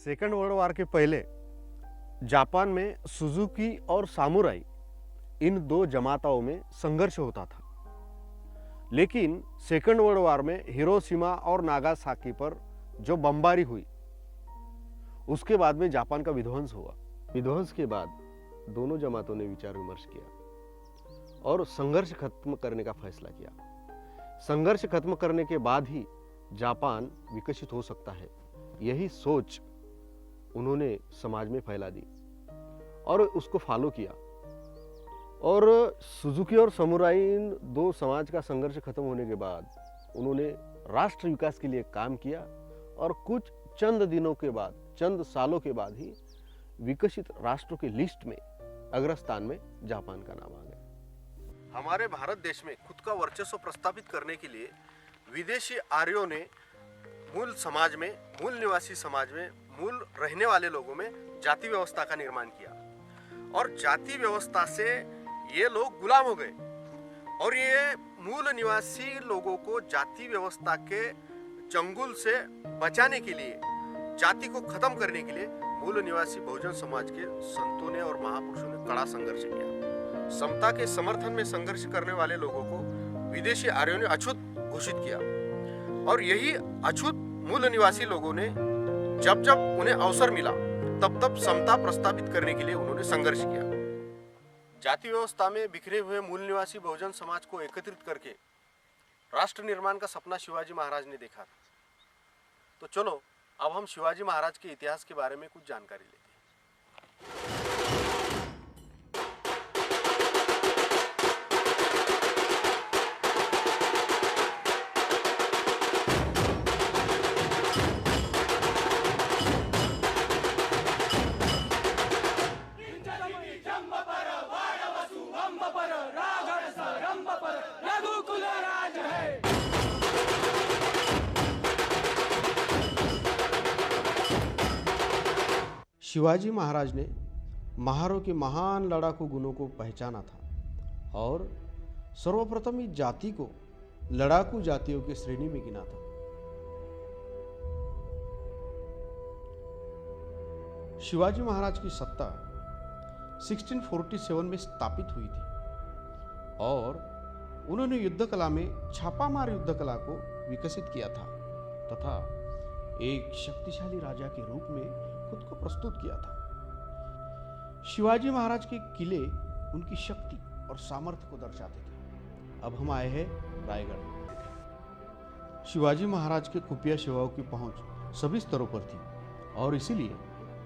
Second world war के पहले Japan में सुजुकी और सामुराई इन दो जमातों में संघर्ष होता था। लेकिन सेकंड वर्ल्ड वार में हिरोशिमा और नागासाकी पर जो बमबारी हुई उसके बाद में जापान का विध्वंस हुआ। विध्वंस के बाद दोनों जमातों ने विचार विमर्श किया और संघर्ष खत्म करने का फैसला किया। संघर्ष खत्म करने के बाद ही जापान विकसित हो सकता है, यही सोच उन्होंने समाज में फैला दी और उसको फॉलो किया। और सुजुकी और समुराई इन दो समाज का संघर्ष खत्म होने के बाद उन्होंने राष्ट्र विकास के लिए काम किया और कुछ चंद दिनों के बाद, चंद सालों के बाद ही विकसित राष्ट्रों की लिस्ट में अग्रस्थान में जापान का नाम आ गया। हमारे भारत देश में खुद का वर्चस्व प्रस्थापित करने के लिए विदेशी आर्यों ने मूल समाज में, मूल निवासी समाज में, मूल रहने वाले लोगों में जाति व्यवस्था का निर्माण किया और जाति व्यवस्था से ये लोग गुलाम हो गए। और ये मूल निवासी लोगों को जाति व्यवस्था के चंगुल से बचाने के लिए, जाति को खत्म करने के लिए मूल निवासी बहुजन समाज के संतों ने और महापुरुषों ने कड़ा संघर्ष किया। समता के समर्थन में संघर्ष करने वाले लोगों को विदेशी आर्यों ने अछूत घोषित किया और यही अछूत मूल निवासी लोगों ने जब जब उन्हें अवसर मिला तब तब समता प्रस्तावित करने के लिए उन्होंने संघर्ष किया। जाति व्यवस्था में बिखरे हुए मूल निवासी बहुजन समाज को एकत्रित करके राष्ट्र निर्माण का सपना शिवाजी महाराज ने देखा। तो चलो अब हम शिवाजी महाराज के इतिहास के बारे में कुछ जानकारी लेते हैं। शिवाजी महाराज ने महारों के महान लड़ाकू गुणों को पहचाना था और सर्वप्रथम इस जाति को लड़ाकू जातियों की श्रेणी में गिना था। शिवाजी महाराज की सत्ता 1647 में स्थापित हुई थी और उन्होंने युद्ध कला में छापामार युद्ध कला को विकसित किया था तथा एक शक्तिशाली राजा के रूप में खुद को प्रस्तुत किया था। शिवाजी महाराज के किले उनकी शक्ति और सामर्थ्य को दर्शाते थे। अब हम आए हैं रायगढ़। शिवाजी महाराज के खुफिया सेवाओं की पहुंच सभी स्तरों पर थी और इसीलिए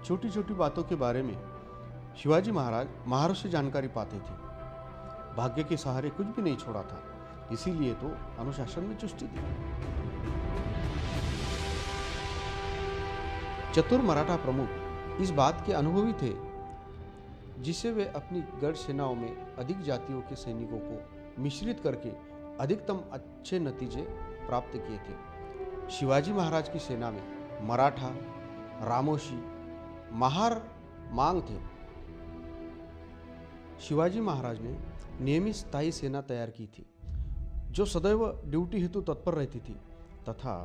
छोटी छोटी बातों के बारे में शिवाजी महाराज महारों से जानकारी पाते थे। भाग्य के सहारे कुछ भी नहीं छोड़ा था, इसीलिए तो अनुशासन में चुस्ती थी। चतुर मराठा प्रमुख इस बात के अनुभवी थे जिसे वे अपनी गढ़ सेनाओं में अधिक जातियों के सैनिकों को मिश्रित करके अधिकतम अच्छे नतीजे प्राप्त किए थे। शिवाजी महाराज की सेना में मराठा, रामोशी, महार मांग थे। शिवाजी महाराज ने नियमित स्थायी सेना तैयार की थी जो सदैव ड्यूटी हेतु तत्पर रहती थी तथा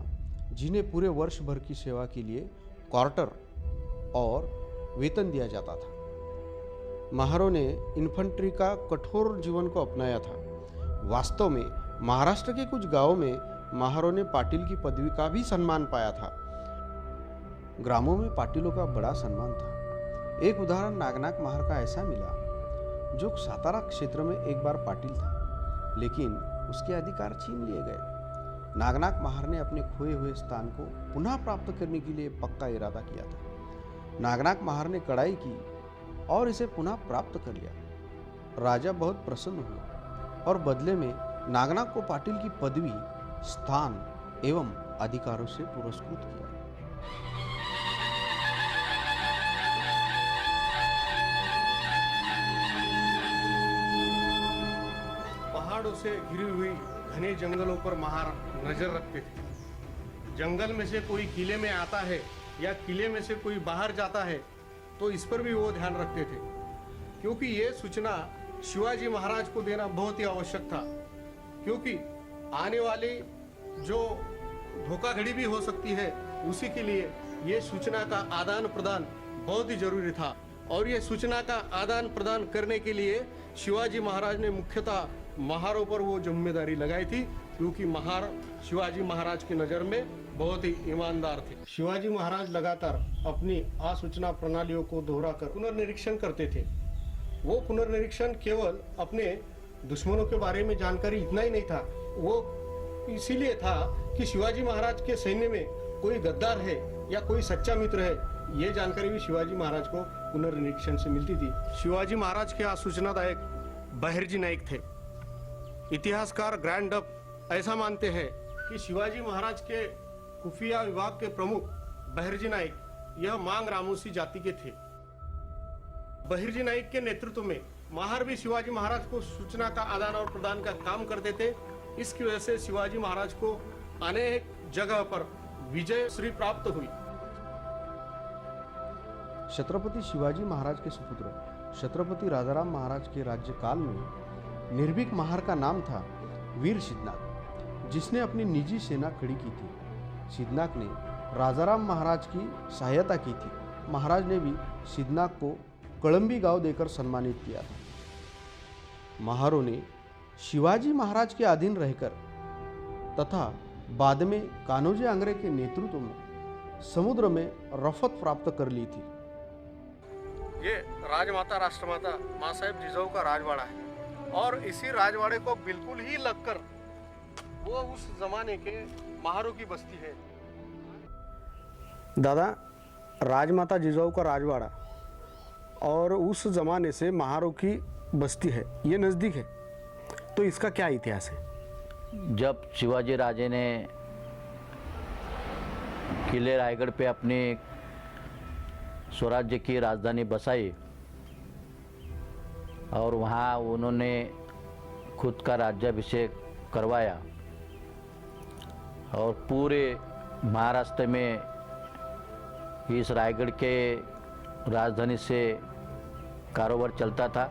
जिन्हें पूरे वर्ष भर की सेवा के लिए क्वार्टर और वेतन दिया जाता था। महारों ने इन्फेंट्री का कठोर जीवन को अपनाया था। वास्तव में महाराष्ट्र के कुछ गांवों में महारों ने पाटिल की पदवी का भी सम्मान पाया था। ग्रामों में पाटिलों का बड़ा सम्मान था। एक उदाहरण नागनाथ महार का ऐसा मिला जो सातारा क्षेत्र में एक बार पाटिल था लेकिन उसके अधिकार छीन लिए गए। नागनाथ महार ने अपने खोए हुए स्थान को पुनः प्राप्त करने के लिए पक्का इरादा किया था। नागनाथ महार ने कड़ाई की और इसे पुनः प्राप्त कर लिया। राजा बहुत प्रसन्न हुए और बदले में नागनाथ को पाटिल की पदवी, स्थान एवं अधिकारों से पुरस्कृत किया। पहाड़ों से घिरी हुई घने जंगलों पर महार नजर रखते थे। जंगल में से कोई किले में आता है या किले में से कोई बाहर जाता है तो इस पर भी वो ध्यान रखते थे, क्योंकि ये सूचना शिवाजी महाराज को देना बहुत ही आवश्यक था, क्योंकि आने वाली जो धोखाधड़ी भी हो सकती है उसी के लिए ये सूचना का आदान प्रदान बहुत ही जरूरी था और ये सूचना का आदान प्रदान करने के लिए शिवाजी महाराज ने मुख्यतः महारों पर वो जिम्मेदारी लगाई थी, क्योंकि महार शिवाजी महाराज की नज़र में बहुत ही ईमानदार थे। शिवाजी महाराज लगातार अपनी आसूचना प्रणालियों को दोहराकर पुनर्निरीक्षण करते थे। वो पुनर्निरीक्षण केवल अपने दुश्मनों के बारे में जानकारी इतना ही नहीं था, वो इसीलिए था कि शिवाजी महाराज के सैन्य में कोई गद्दार है या कोई सच्चा मित्र है, ये जानकारी भी शिवाजी महाराज को पुनर्निरीक्षण से मिलती थी। शिवाजी महाराज के आसूचनादायक बहिर्जी नाइक थे। इतिहासकार ग्रैंड डप ऐसा मानते हैं कि शिवाजी महाराज के खुफिया विभाग के प्रमुख बहिर्जी नाइक यह मांग रामोसी जाति के थे। बहिर्जी नाइक के नेतृत्व में महार भी शिवाजी महाराज को सूचना का आदान और प्रदान का काम करते थे। इसकी वजह से शिवाजी महाराज को अनेक जगह पर विजय श्री प्राप्त हुई। छत्रपति शिवाजी महाराज के सुपुत्र छत्रपति राजाराम महाराज के राज्यकाल में निर्भीक महार का नाम था वीर सिद्धनाथ, जिसने अपनी निजी सेना खड़ी की थी। सिद्धनाथ ने राजाराम महाराज की सहायता की थी। महाराज ने भी सिद्धनाथ को कळंबी गांव देकर सम्मानित किया था। महारों ने शिवाजी महाराज के अधीन रहकर तथा बाद में कान्होजी आंग्रे के नेतृत्व में समुद्र में रफत प्राप्त कर ली थी। ये राजमाता राष्ट्रमाता माँ साहेब जिजाऊ का राजवाड़ा है और इसी राजवाड़े को बिल्कुल ही लगकर वो उस जमाने के महारों की बस्ती है। दादा, राजमाता जिजाऊ का राजवाड़ा और उस जमाने से महारों की बस्ती है, ये नज़दीक है, तो इसका क्या इतिहास है? जब शिवाजी राजे ने किले रायगढ़ पे अपनी स्वराज्य की राजधानी बसाई और वहाँ उन्होंने खुद का राज्याभिषेक करवाया और पूरे महाराष्ट्र में इस रायगढ़ के राजधानी से कारोबार चलता था।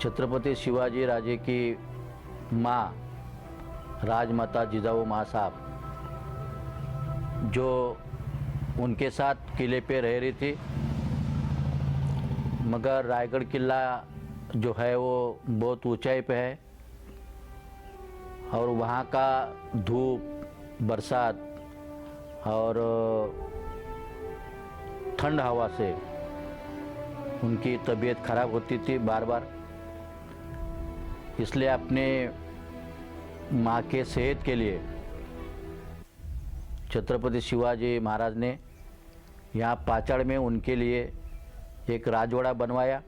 छत्रपति शिवाजी राजे की माँ राजमाता जिजाऊ माँ साहब जो उनके साथ किले पे रह रही थी, मगर रायगढ़ किला जो है वो बहुत ऊंचाई पे है और वहाँ का धूप, बरसात और ठंड हवा से उनकी तबीयत खराब होती थी बार बार। इसलिए अपने माँ के सेहत के लिए छत्रपति शिवाजी महाराज ने यहाँ पाचड़ में उनके लिए एक राजवाड़ा बनवाया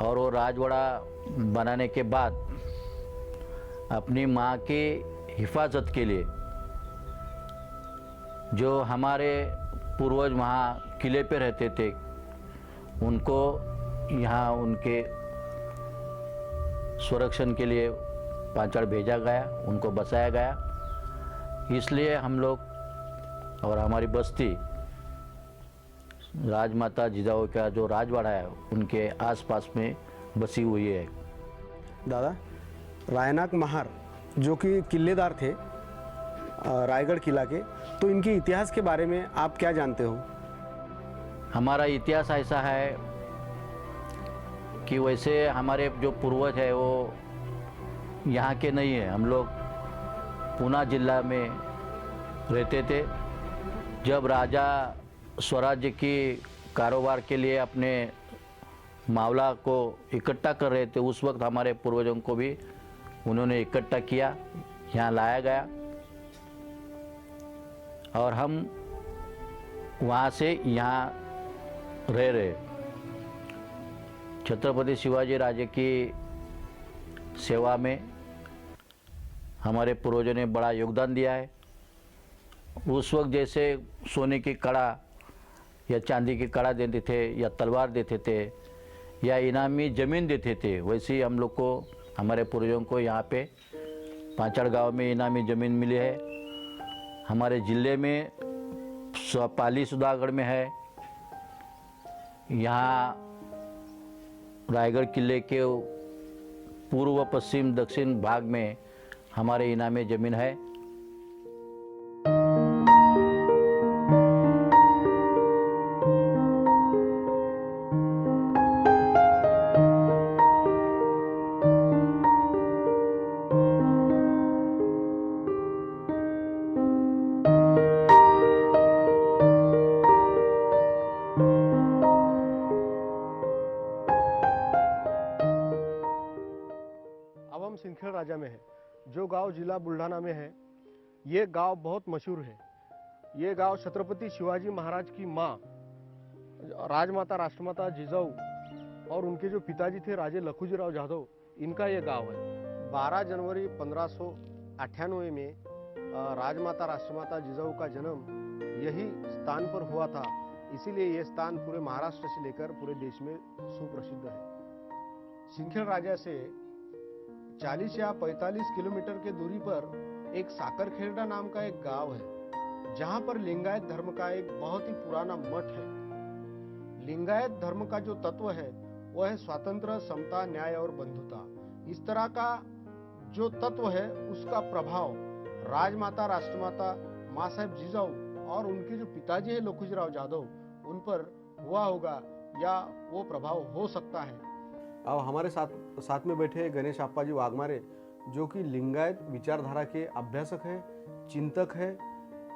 और वो राजवाड़ा बनाने के बाद अपनी माँ के हिफाजत के लिए जो हमारे पूर्वज वहाँ किले पे रहते थे उनको यहाँ उनके संरक्षण के लिए पाचड़ भेजा गया, उनको बसाया गया। इसलिए हम लोग और हमारी बस्ती राजमाता जिजाऊ का जो राजवाड़ा है उनके आसपास में बसी हुई है। दादा, रायनाक महार जो कि किलेदार थे रायगढ़ किला के, तो इनके इतिहास के बारे में आप क्या जानते हो? हमारा इतिहास ऐसा है कि वैसे हमारे जो पूर्वज है वो यहाँ के नहीं है। हम लोग पूना जिला में रहते थे। जब राजा स्वराज्य की कारोबार के लिए अपने मावला को इकट्ठा कर रहे थे, उस वक्त हमारे पूर्वजों को भी उन्होंने इकट्ठा किया, यहाँ लाया गया और हम वहाँ से यहाँ रह रहे। छत्रपति शिवाजी राजे की सेवा में हमारे पूर्वजों ने बड़ा योगदान दिया है। उस वक्त जैसे सोने की कड़ा या चांदी की कड़ा देते थे या तलवार देते थे या इनामी ज़मीन देते थे, वैसे ही हम लोग को, हमारे पूर्वजों को यहाँ पे पाचड़ गांव में इनामी ज़मीन मिली है। हमारे ज़िले में पाली सुधागढ़ में है। यहाँ रायगढ़ किले के पूर्व, पश्चिम, दक्षिण भाग में हमारे इनामी ज़मीन है। राजा में है, जो गांव जिला बुल्ढाना में है। ये गांव बहुत मशहूर है। ये गांव छत्रपति शिवाजी महाराज की माँ राजमाता राष्ट्रमाता जिजाऊ और उनके जो पिताजी थे राजे लखुजीराव जाधव, इनका ये गांव है। 12 जनवरी 1598 में राजमाता राष्ट्रमाता जिजाऊ का जन्म यही स्थान पर हुआ था, इसीलिए ये स्थान पूरे महाराष्ट्र से लेकर पूरे देश में सुप्रसिद्ध है। सिंदखेड़ राजा से 40 या 45 किलोमीटर के दूरी पर एक साकरखेड़ा नाम का एक गांव है, जहां पर लिंगायत धर्म का एक बहुत ही पुराना मठ है। लिंगायत धर्म का जो तत्व है वह है स्वातंत्र्य, समता, न्याय और बंधुता। इस तरह का जो तत्व है उसका प्रभाव राजमाता राष्ट्रमाता माँ साहेब जिजाऊ और उनके जो पिताजी है लखुजीराव जाधव, उन पर हुआ होगा या वो प्रभाव हो सकता है। अब हमारे साथ में बैठे गणेश अप्पाजी वाघमारे, जो कि लिंगायत विचारधारा के अभ्यासक है, चिंतक है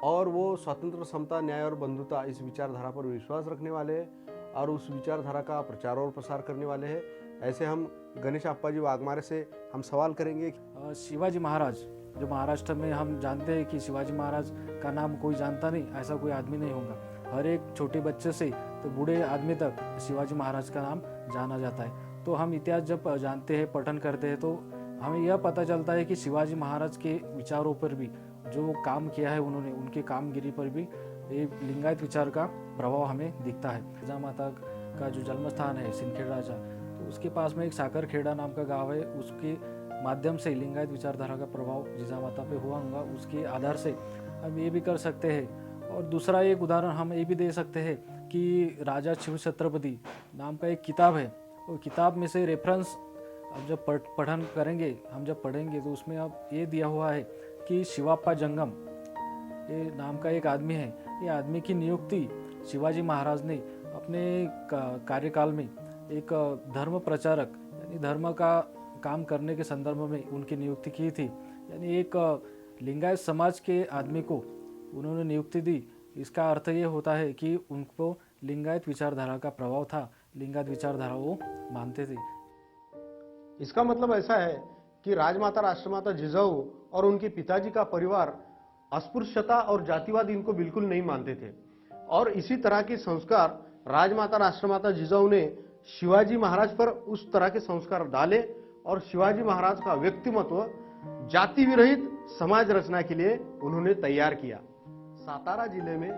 और वो स्वतंत्र, समता, न्याय और बंधुता इस विचारधारा पर विश्वास रखने वाले हैं और उस विचारधारा का प्रचार और प्रसार करने वाले हैं। ऐसे हम गणेश अप्पाजी वाघमारे से हम सवाल करेंगे। शिवाजी महाराज, जो महाराष्ट्र में हम जानते हैं कि शिवाजी महाराज का नाम कोई जानता नहीं, ऐसा कोई आदमी नहीं होगा। हर एक छोटे बच्चे से तो बूढ़े आदमी तक शिवाजी महाराज का नाम जाना जाता है। तो हम इतिहास जब जानते हैं, पठन करते हैं, तो हमें यह पता चलता है कि शिवाजी महाराज के विचारों पर भी जो काम किया है उन्होंने, उनके कामगिरी पर भी ये लिंगायत विचार का प्रभाव हमें दिखता है। जिजामाता का जो जन्म स्थान है सिंदखेड़ राजा, तो उसके पास में एक साकरखेड़ा नाम का गांव है, उसके माध्यम से लिंगायत विचारधारा का प्रभाव जिजामाता पे हुआ होगा। उसके आधार से हम ये भी कर सकते हैं। और दूसरा एक उदाहरण हम ये भी दे सकते हैं कि राजा शिव छत्रपति नाम का एक किताब है, और किताब में से रेफरेंस अब जब पठन करेंगे, हम जब पढ़ेंगे तो उसमें अब ये दिया हुआ है कि शिवाप्पा जंगम ये नाम का एक आदमी है। ये आदमी की नियुक्ति शिवाजी महाराज ने अपने कार्यकाल में एक धर्म प्रचारक यानी धर्म का काम करने के संदर्भ में उनकी नियुक्ति की थी। यानी एक लिंगायत समाज के आदमी को उन्होंने नियुक्ति दी। इसका अर्थ ये होता है कि उनको लिंगायत विचारधारा का प्रभाव था, लिंगायत विचारधारा वो मानते थे। इसका मतलब ऐसा है कि राजमाता राष्ट्रमाता जिजाऊ और उनके पिताजी का परिवार अस्पृश्यता और जातिवाद इनको बिल्कुल नहीं मानते थे, और इसी तरह के संस्कार राजमाता राष्ट्रमाता जिजाऊ ने शिवाजी महाराज पर उस तरह के संस्कार डाले और शिवाजी महाराज का व्यक्तिमत्व जाति विरहित समाज रचना के लिए उन्होंने तैयार किया। सातारा जिले में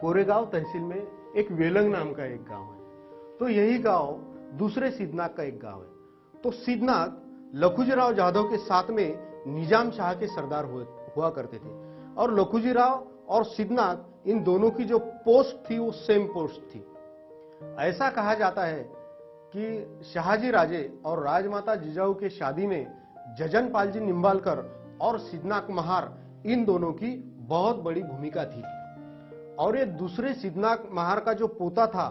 कोरेगांव तहसील में एक वेलंग नाम का एक गांव है, तो यही गांव दूसरे सिद्धनाथ का एक गांव है। तो सिद्धनाथ लखुजीराव जाधव के साथ में निजाम शाह के सरदार हुआ करते थे, और लखुजीराव और सिद्धनाथ इन दोनों की जो पोस्ट थी वो सेम पोस्ट थी। ऐसा कहा जाता है कि शाहजी राजे और राजमाता जिजाऊ के शादी में जजनपाल जी निंबालकर और सिद्धनाथ महार इन दोनों की बहुत बड़ी भूमिका थी। और ये दूसरे सिद्धनाथ महार का जो पोता था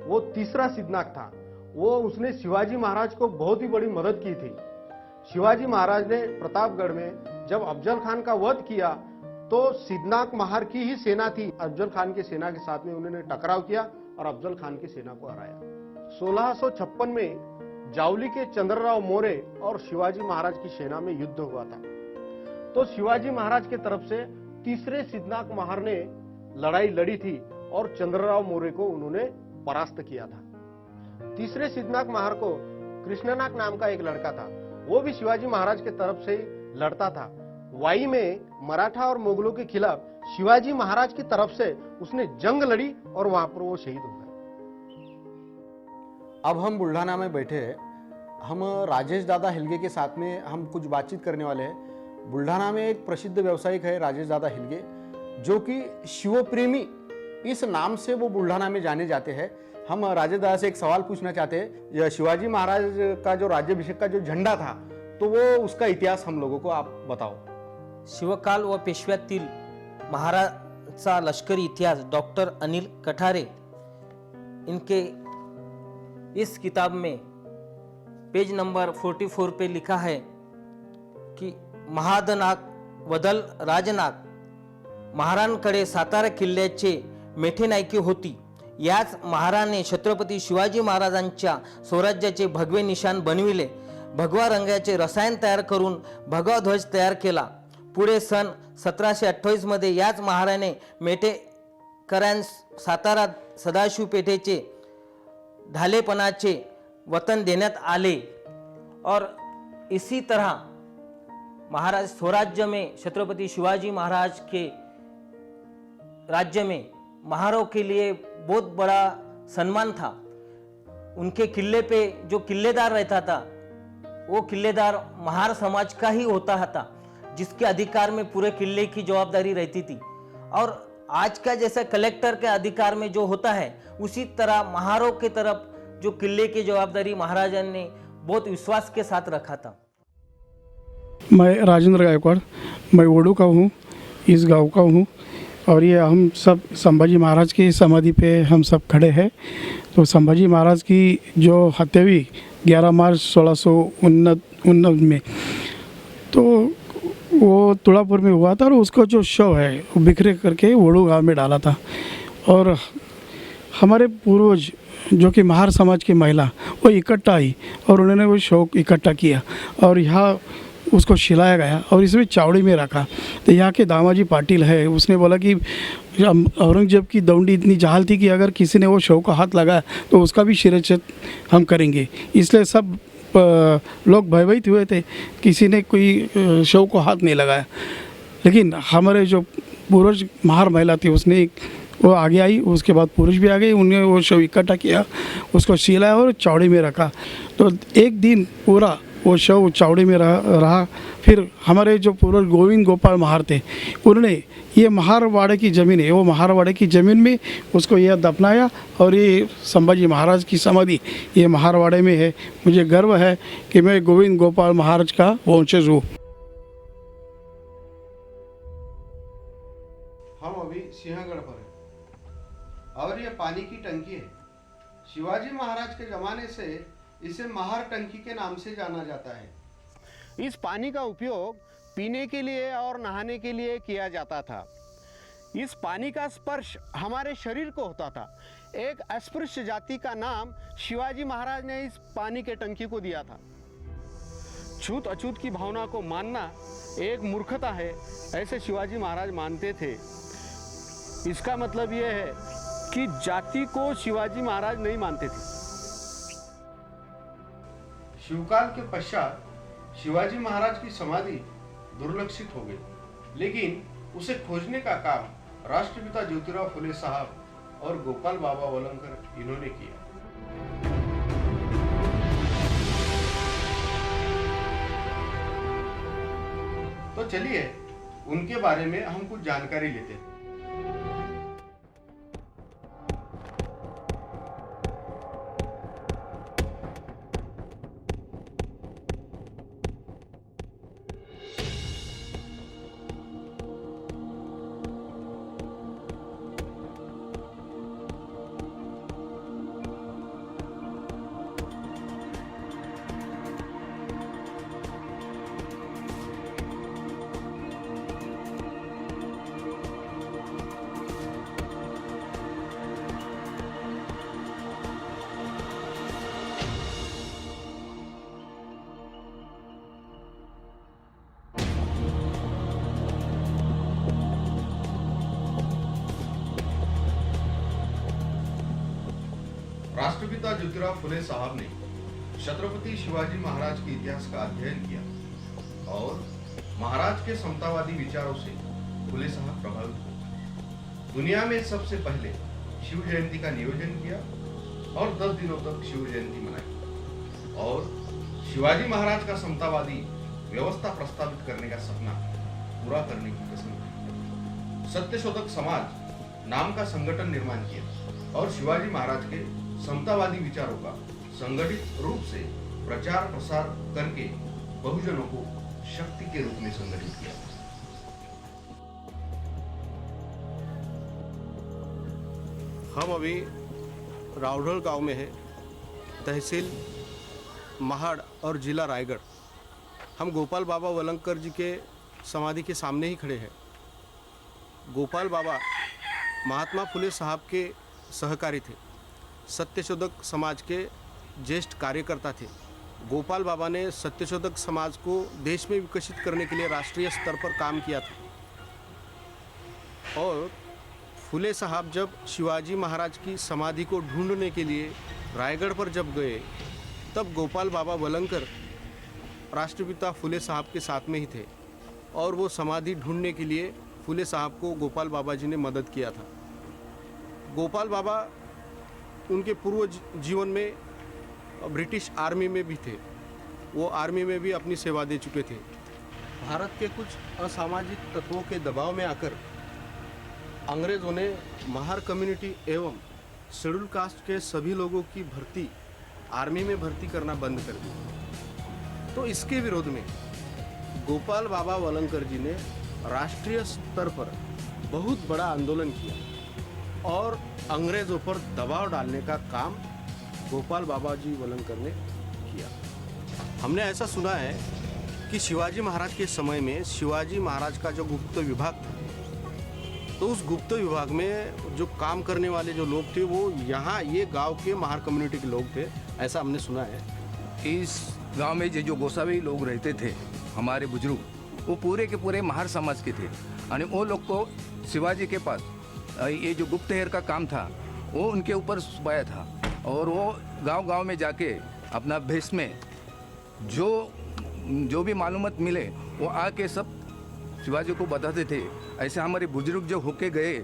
वो तीसरा सिद्धनाथ था, वो उसने शिवाजी महाराज को बहुत ही बड़ी मदद की थी। शिवाजी महाराज ने प्रतापगढ़ में जब अफजल खान का वध किया तो सिद्धनाथ महार की ही सेना थी, अफजल खान की सेना के साथ में उन्होंने टकराव किया और अफजल खान की सेना को हराया। 1656 में जावली के चंद्रराव मौर्य और शिवाजी महाराज की सेना में युद्ध हुआ था। तो शिवाजी महाराज के तरफ से तीसरे सिद्धनाथ महार ने लड़ाई लड़ी थी और चंद्रराव मौर्य को उन्होंने परास्त किया था। तीसरे सिद्धनाथ महार को कृष्णनाथ नाम का एक लड़का था, वो भी शिवाजी महाराज के तरफ से लड़ता था। वाई में मराठा और मुगलों के खिलाफ शिवाजी महाराज की तरफ से उसने जंग लड़ी और वहां पर वो शहीद हो गए। अब हम बुल्ढाना में बैठे हैं, हम राजेश दादा हिलगे के साथ में हम कुछ बातचीत करने वाले हैं। बुल्ढाना में एक प्रसिद्ध व्यवसायिक है राजेश दादा हिलगे, जो कि शिवप्रेमी इस नाम से वो बुल्ढाना में जाने जाते हैं। हम राजेश दादा से एक सवाल पूछना चाहते हैं, यह शिवाजी महाराज का जो राज्याभिषेक का जो झंडा था, तो वो उसका इतिहास हम लोगों को आप बताओ। शिवकाल व पेशव्यातील महाराजचा लष्करी इतिहास डॉक्टर अनिल कठारे इनके इस किताब में पेज नंबर 44 पे लिखा है कि महादनाक वदल राजनाक महारांकडे सातारा किल्ल्याचे मेठे नायकी होती। याच महाराने छत्रपती शिवाजी महाराजांच्या स्वराज्याचे भगवे निशाण बनविले। भगवा रंगाचे रसायन तयार करून भगवा ध्वज तयार केला. पुढे सन 1728 मध्ये याच महाराने मेटेकरांस सातारा सदाशिव पेठेचे ढालेपणाचे वतन देण्यात आले. और इसी तरह महाराज स्वराज्य में छत्रपति शिवाजी महाराज के राज्य में महारों के लिए बहुत बड़ा सम्मान था. उनके किले पे जो किलेदार रहता था वो किलेदार महार समाज का ही होता था, जिसके अधिकार में पूरे किले की जवाबदारी रहती थी. और आज का जैसा कलेक्टर के अधिकार में जो होता है उसी तरह महारों की तरफ जो किले की जवाबदारी महाराजा ने बहुत विश्वास के साथ रखा था. मैं राजेंद्र गायकवाड़, मैं वोडू का हूँ, इस गांव का हूँ. और ये हम सब संभाजी महाराज की समाधि पे हम सब खड़े हैं. तो संभाजी महाराज की जो हत्या हुई 11 मार्च 1619 में, तो वो तुड़ापुर में हुआ था. और उसका जो शव है वो बिखरे करके वोडू गांव में डाला था. और हमारे पूर्वज जो कि महार समाज की महिला वो इकट्ठा आई और उन्होंने वो शव इकट्ठा किया और यहाँ उसको छिलाया गया और इसमें चावड़ी में रखा. तो यहाँ के दामाजी पाटिल है, उसने बोला कि औरंगजेब की दौंडी इतनी जहाल थी कि अगर किसी ने वो शव को हाथ लगाया तो उसका भी शिरच्छेद हम करेंगे. इसलिए सब लोग भयभीत हुए थे, किसी ने कोई शव को हाथ नहीं लगाया. लेकिन हमारे जो पूर्वज महार महिला थी उसने वो आगे आई, उसके बाद पुरुष भी आ गए, उन्होंने वो शव इकट्ठा किया, उसको छिलाया और चावड़ी में रखा. तो एक दिन पूरा वो शव चावड़ी में रहा. फिर हमारे जो पूर्वज गोविंद गोपाल महार थे उन्होंने ये महारवाड़े की ज़मीन है, वो महारवाड़े की ज़मीन में उसको यह दफनाया. और ये संभाजी महाराज की समाधि ये महारवाड़े में है. मुझे गर्व है कि मैं गोविंद गोपाल महाराज का वंशज हूँ. हम अभी सिंहगढ़ पर हैं और ये पानी की टंकी है. शिवाजी महाराज के ज़माने से इसे महार टंकी के नाम से जाना जाता है. इस पानी का उपयोग पीने के लिए और नहाने के लिए किया जाता था. इस पानी का स्पर्श हमारे शरीर को होता था. एक अस्पृश्य जाति का नाम शिवाजी महाराज ने इस पानी के टंकी को दिया था. छूत अछूत की भावना को मानना एक मूर्खता है, ऐसे शिवाजी महाराज मानते थे. इसका मतलब यह है कि जाति को शिवाजी महाराज नहीं मानते थे. शिवकाल के पश्चात शिवाजी महाराज की समाधि दुर्लक्षित हो गई, लेकिन उसे खोजने का काम राष्ट्रपिता ज्योतिराव फुले साहब और गोपाल बाबा वलंकर इन्होंने किया. तो चलिए उनके बारे में हम कुछ जानकारी लेते हैं. राष्ट्रपिता ज्योतिराव फुले साहब ने छत्रपति शिवाजी महाराज के इतिहास का अध्ययन किया और महाराज के समतावादी विचारों से फुले साहब प्रभावित हुए. दुनिया में सबसे पहले शिव जयंती का नियोजन किया और 10 दिनों तक शिव जयंती मनाई और शिवाजी महाराज का समतावादी व्यवस्था प्रस्तावित करने का सपना पूरा करने की कसम खाई. सत्यशोधक समाज नाम का संगठन निर्माण किया और शिवाजी महाराज के समतावादी विचारों का संगठित रूप से प्रचार प्रसार करके बहुजनों को शक्ति के रूप में संगठित किया. हम अभी राउढल गांव में हैं, तहसील महाड़ और जिला रायगढ़. हम गोपाल बाबा वलंकर जी के समाधि के सामने ही खड़े हैं. गोपाल बाबा महात्मा फुले साहब के सहकारी थे, सत्यशोधक समाज के ज्येष्ठ कार्यकर्ता थे गोपाल बाबा ने सत्यशोधक समाज को देश में विकसित करने के लिए राष्ट्रीय स्तर पर काम किया था। और फुले साहब जब शिवाजी महाराज की समाधि को ढूंढने के लिए रायगढ़ पर जब गए, तब गोपाल बाबा वलंकर राष्ट्रपिता फुले साहब के साथ में ही थे और वो समाधि ढूंढने के लिए फुले साहब को गोपाल बाबा जी ने मदद किया था। गोपाल बाबा उनके पूर्व जीवन में ब्रिटिश आर्मी में भी थे, वो आर्मी में भी अपनी सेवा दे चुके थे। भारत के कुछ असामाजिक तत्वों के दबाव में आकर अंग्रेज़ों ने महार कम्युनिटी एवं शेड्यूल कास्ट के सभी लोगों की भर्ती आर्मी में भर्ती करना बंद कर दी। तो इसके विरोध में गोपाल बाबा वलंकर जी ने राष्ट्रीय स्तर पर बहुत बड़ा आंदोलन किया और अंग्रेज़ों पर दबाव डालने का काम गोपाल बाबा जी वलंकर ने किया। हमने ऐसा सुना है कि शिवाजी महाराज के समय में शिवाजी महाराज का जो गुप्त विभाग था, तो उस गुप्त विभाग में जो काम करने वाले जो लोग थे वो यहाँ ये गांव के महार कम्युनिटी के लोग थे, ऐसा हमने सुना है। इस गांव में जो गोसावी लोग रहते थे, हमारे बुजुर्ग, वो पूरे के पूरे महार समाज के थे। और वो लोग को शिवाजी के पास ये जो गुप्तहेर का काम था वो उनके ऊपर सुपाया था और वो गांव-गांव में जाके अपना भेष में जो भी मालूमात मिले वो आके सब शिवाजी को बताते थे। ऐसे हमारे बुजुर्ग जो होके गए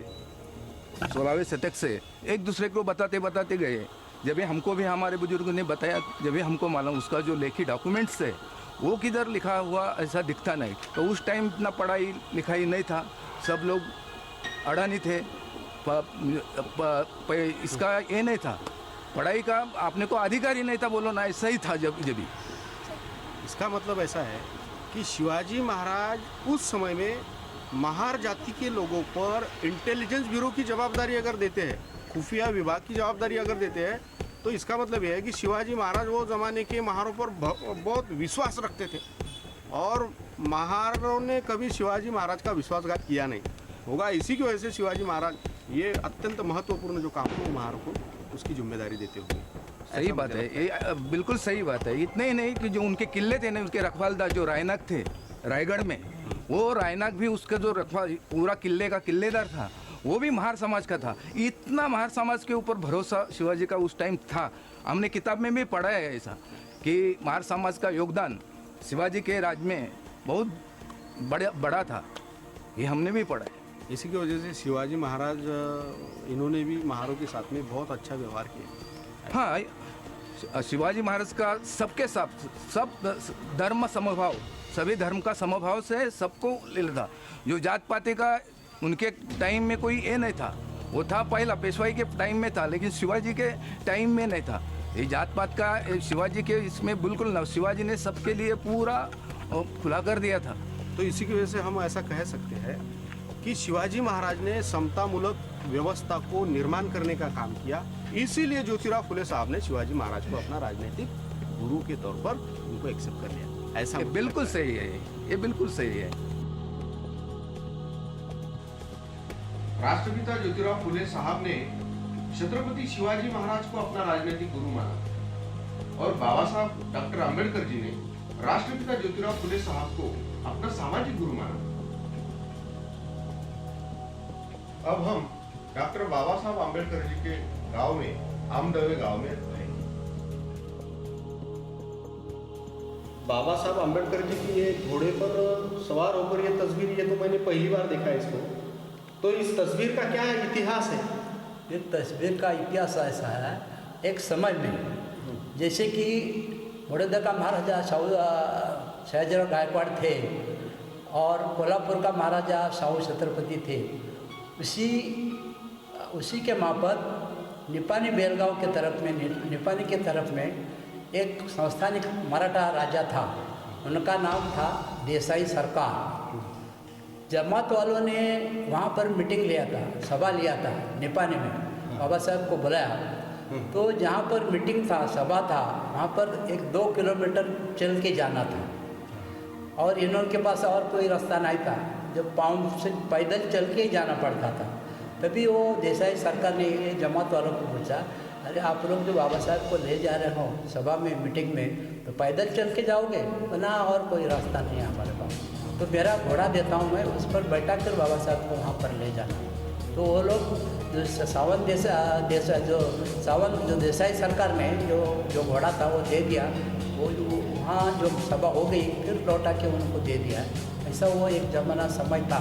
16वें शतक से एक दूसरे को बताते गए। जब हमको भी हमारे बुजुर्ग ने बताया, जब हमको मालूम उसका जो लेखी डॉक्यूमेंट्स है वो किधर लिखा हुआ ऐसा दिखता नहीं। तो उस टाइम इतना पढ़ाई लिखाई नहीं था, सब लोग अडानी थे, इसका ये नहीं था, पढ़ाई का आपने को अधिकार ही नहीं था, बोलो ना, ऐसा ही था जब भी। इसका मतलब ऐसा है कि शिवाजी महाराज उस समय में महार जाति के लोगों पर इंटेलिजेंस ब्यूरो की जवाबदारी अगर देते हैं, खुफिया विभाग की जवाबदारी अगर देते हैं, तो इसका मतलब यह है कि शिवाजी महाराज वो ज़माने के महारों पर बहुत विश्वास रखते थे और महारों ने कभी शिवाजी महाराज का विश्वासघात किया नहीं होगा। इसी की वजह से शिवाजी महाराज ये अत्यंत महत्वपूर्ण जो काम है महारों को उसकी जिम्मेदारी देते हुए। सही बात है, ये बिल्कुल सही बात है। इतने ही नहीं कि जो उनके किले थे ना, उसके रखवालदार जो रायनाक थे रायगढ़ में, वो रायनाक भी उसका जो पूरा किले का किलेदार था वो भी महार समाज का था। इतना महार समाज के ऊपर भरोसा शिवाजी का उस टाइम था। हमने किताब में भी पढ़ा है ऐसा कि महार समाज का योगदान शिवाजी के राज में बहुत बड़ा था, ये हमने भी पढ़ा है। इसी की वजह से शिवाजी महाराज इन्होंने भी महारों के साथ में बहुत अच्छा व्यवहार किया। हाँ, शिवाजी महाराज का सबके साथ सब धर्म समभाव, सभी धर्म का समभाव से सबको ले लेता। जो जात पाति का उनके टाइम में कोई ये नहीं था, वो था पहला पेशवाई के टाइम में था, लेकिन शिवाजी के टाइम में नहीं था। ये जात पात का शिवाजी के इसमें बिल्कुल ना, शिवाजी ने सबके लिए पूरा खुला कर दिया था। तो इसी की वजह से हम ऐसा कह सकते हैं कि शिवाजी महाराज ने समतामूलक व्यवस्था को निर्माण करने का काम किया। इसीलिए ज्योतिराव फुले साहब ने शिवाजी महाराज को अपना राजनीतिक गुरु के तौर पर उनको एक्सेप्ट कर लिया। ऐसा बिल्कुल सही है, ये बिल्कुल सही है। राष्ट्रपिता ज्योतिराव फुले साहब ने छत्रपति शिवाजी महाराज को अपना राजनीतिक गुरु माना और बाबा साहब डॉक्टर अंबेडकर जी ने राष्ट्रपिता ज्योतिराव फुले साहब को अपना सामाजिक गुरु माना। अब हम डॉक्टर बाबा साहब अंबेडकर जी के गांव में, आमदवे गांव में रहेंगे। बाबा साहब अंबेडकर जी की ये घोड़े पर सवार होकर ये तस्वीर, ये तो मैंने पहली बार देखा है इसको। तो इस तस्वीर का क्या इतिहास है? ये तस्वीर का इतिहास ऐसा है, एक समय में जैसे कि बड़ौदा का महाराजा सयाजीराव गायकवाड़ थे और कोल्हापुर का महाराजा शाहू छत्रपति थे, उसी के माफत निपानी बेलगांव के तरफ में, निपानी के तरफ में एक संस्थानिक मराठा राजा था, उनका नाम था देसाई सरकार। जमात वालों ने वहाँ पर मीटिंग लिया था, सभा लिया था निपानी में, बाबा साहब को बुलाया। तो जहाँ पर मीटिंग था, सभा था, वहाँ पर 1-2 किलोमीटर चल के जाना था और इन्होंने के पास और कोई रास्ता नहीं था, जब पाँव से पैदल चल के ही जाना पड़ता था। तभी वो देसाई सरकार ने जमात वालों को पूछा, अरे आप लोग जो बाबा साहब को ले जा रहे हो सभा में, मीटिंग में, तो पैदल चल के जाओगे ना, और कोई रास्ता नहीं है हमारे पास, तो मेरा घोड़ा देता हूँ मैं, उस पर बैठा कर बाबा साहब को वहाँ पर ले जाना। तो वो लोग जो सावंत जो देसाई सरकार ने जो घोड़ा था वो दे दिया, वो वहाँ जो सभा हो गई फिर लौटा के उनको दे दिया। ऐसा वो एक जमाना समय था।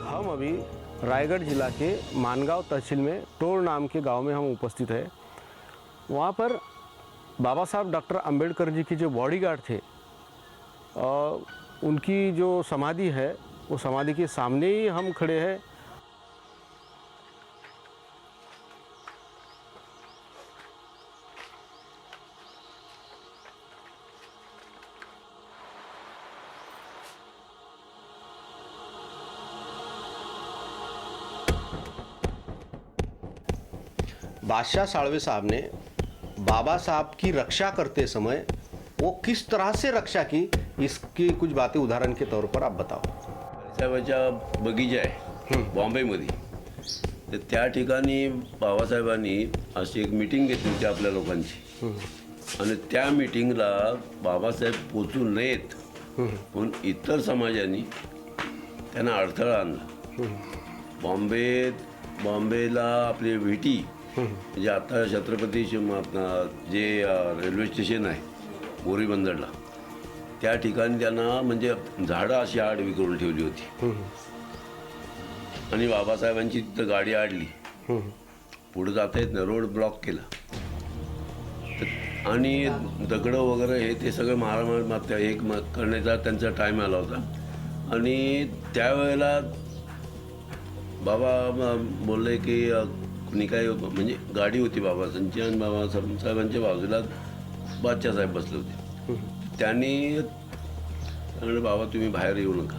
हम अभी रायगढ़ जिला के मानगांव तहसील में टोड़ नाम के गांव में हम उपस्थित है। वहाँ पर बाबा साहब डॉक्टर अंबेडकर जी की जो बॉडीगार्ड थे, उनकी जो समाधि है वो समाधि के सामने ही हम खड़े हैं। बादशाह साळवे साहब ने बाबा साहब की रक्षा करते समय वो किस तरह से रक्षा की, इसकी कुछ बातें उदाहरण के तौर पर आप बताओ। साहेबांचा बगीचा आहे बॉम्बेमध्ये, तर त्या ठिकाणी बाबासाहेबांनी अशी एक मीटिंग घेतली होती आपल्या लोकांची, आणि त्या मीटिंगला बाबासाहेब पोचू नयेत म्हणून इतर समाजांनी त्यांना अडथळा आणला। बॉम्बेला आपले व्हीटी म्हणजे आता छत्रपती जे रेल्वे स्टेशन आहे बोरीबंदरला, त्या ठिकाणी त्यांना म्हणजे झाडं अशी आडवी करून ठेवली होती, आणि बाबासाहेबांची तिथं गाडी आडली, पुढे जाता येत नाही, रोड ब्लॉक केला, आणि दगडं वगैरे हे ते सगळं मारामार एक करण्याचा त्यांचा टाईम आला होता। आणि त्यावेळेला बाबा बोलले की कुणी काय म्हणजे गाडी होती बाबासाहेबांची, आणि बाबासाहेबांच्या बाजूला बादशाह साहेब बसले होते। त्यांनी म्हणाले बाबा तुम्ही बाहेर येऊ नका,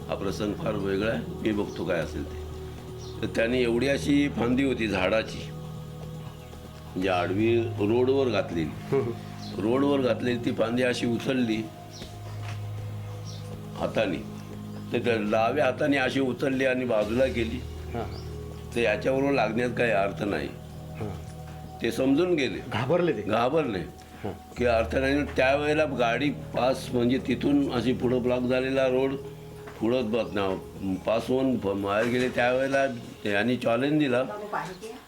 हा प्रसंग फार वेगळा आहे, मी बघतो काय असेल ते। तर त्यांनी एवढी अशी फांदी होती झाडाची, म्हणजे आडवी रोडवर घातलेली ती फांदी अशी उचलली हाताने, तर डाव्या हाताने अशी उचलली आणि बाजूला गेली, तर याच्याबरोबर लागण्यात काही अर्थ नाही, ते समजून गेले, घाबरले की अर्थ नाही। त्यावेळेला गाडी पास म्हणजे तिथून अशी पुढं ब्लॉक झालेला रोड पुढं पास होऊन बाहेर गेले। त्यावेळेला यांनी चॅलेंज दिला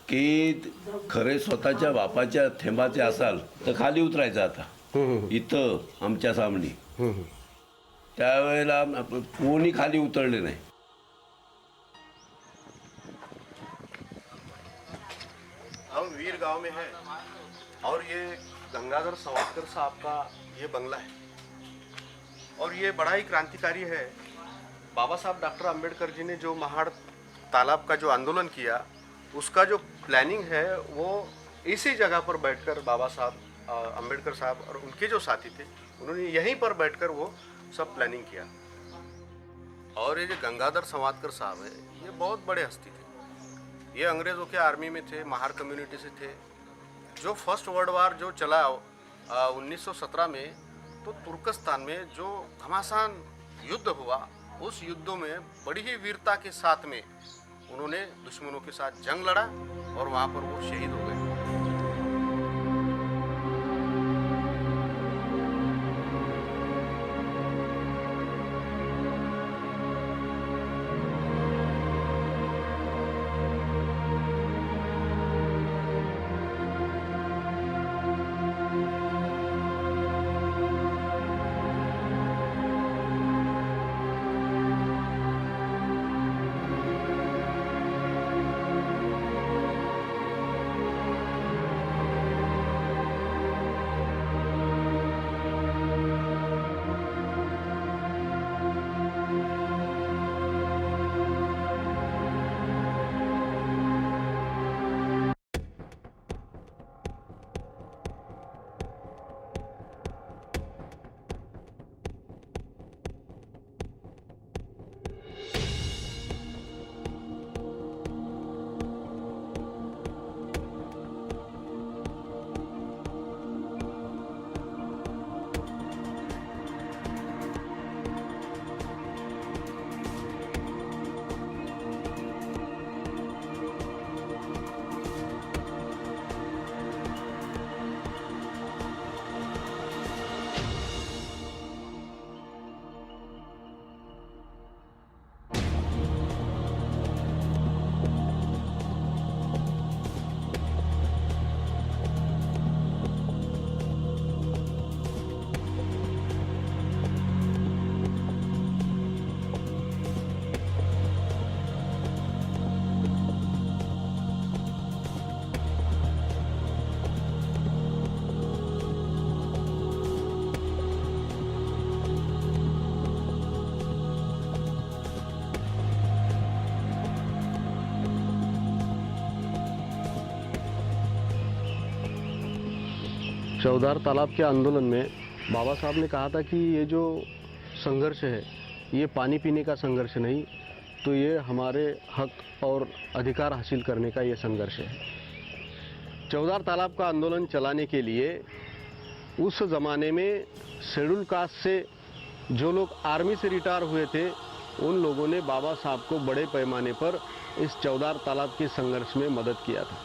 की खरे स्वतःच्या बापाच्या थेंबाचे असाल तर खाली उतरायचं आता इथं आमच्या सामने। त्यावेळेला कोणी खाली उतरले नाही। हम वीर गांव में हैं और ये गंगाधर सावरकर साहब का ये बंगला है, और ये बड़ा ही क्रांतिकारी है। बाबा साहब डॉक्टर अंबेडकर जी ने जो महाड़ तालाब का जो आंदोलन किया, उसका जो प्लानिंग है वो इसी जगह पर बैठकर बाबा साहब अंबेडकर साहब और उनके जो साथी थे उन्होंने यहीं पर बैठकर वो सब प्लानिंग किया। और ये जो गंगाधर सावरकर साहब है, ये बहुत बड़े हस्ती थे। ये अंग्रेज़ों के आर्मी में थे, महार कम्युनिटी से थे। जो फर्स्ट वर्ल्ड वार जो चला 1917 में, तो तुर्कस्तान में जो घमासान युद्ध हुआ, उस युद्धों में बड़ी ही वीरता के साथ में उन्होंने दुश्मनों के साथ जंग लड़ा और वहाँ पर वो शहीद हो गए। चौधार तालाब के आंदोलन में बाबा साहब ने कहा था कि ये जो संघर्ष है ये पानी पीने का संघर्ष नहीं, तो ये हमारे हक और अधिकार हासिल करने का ये संघर्ष है। चौधार तालाब का आंदोलन चलाने के लिए उस ज़माने में शेड्यूल कास्ट से जो लोग आर्मी से रिटायर हुए थे उन लोगों ने बाबा साहब को बड़े पैमाने पर इस चौधार तालाब के संघर्ष में मदद किया था।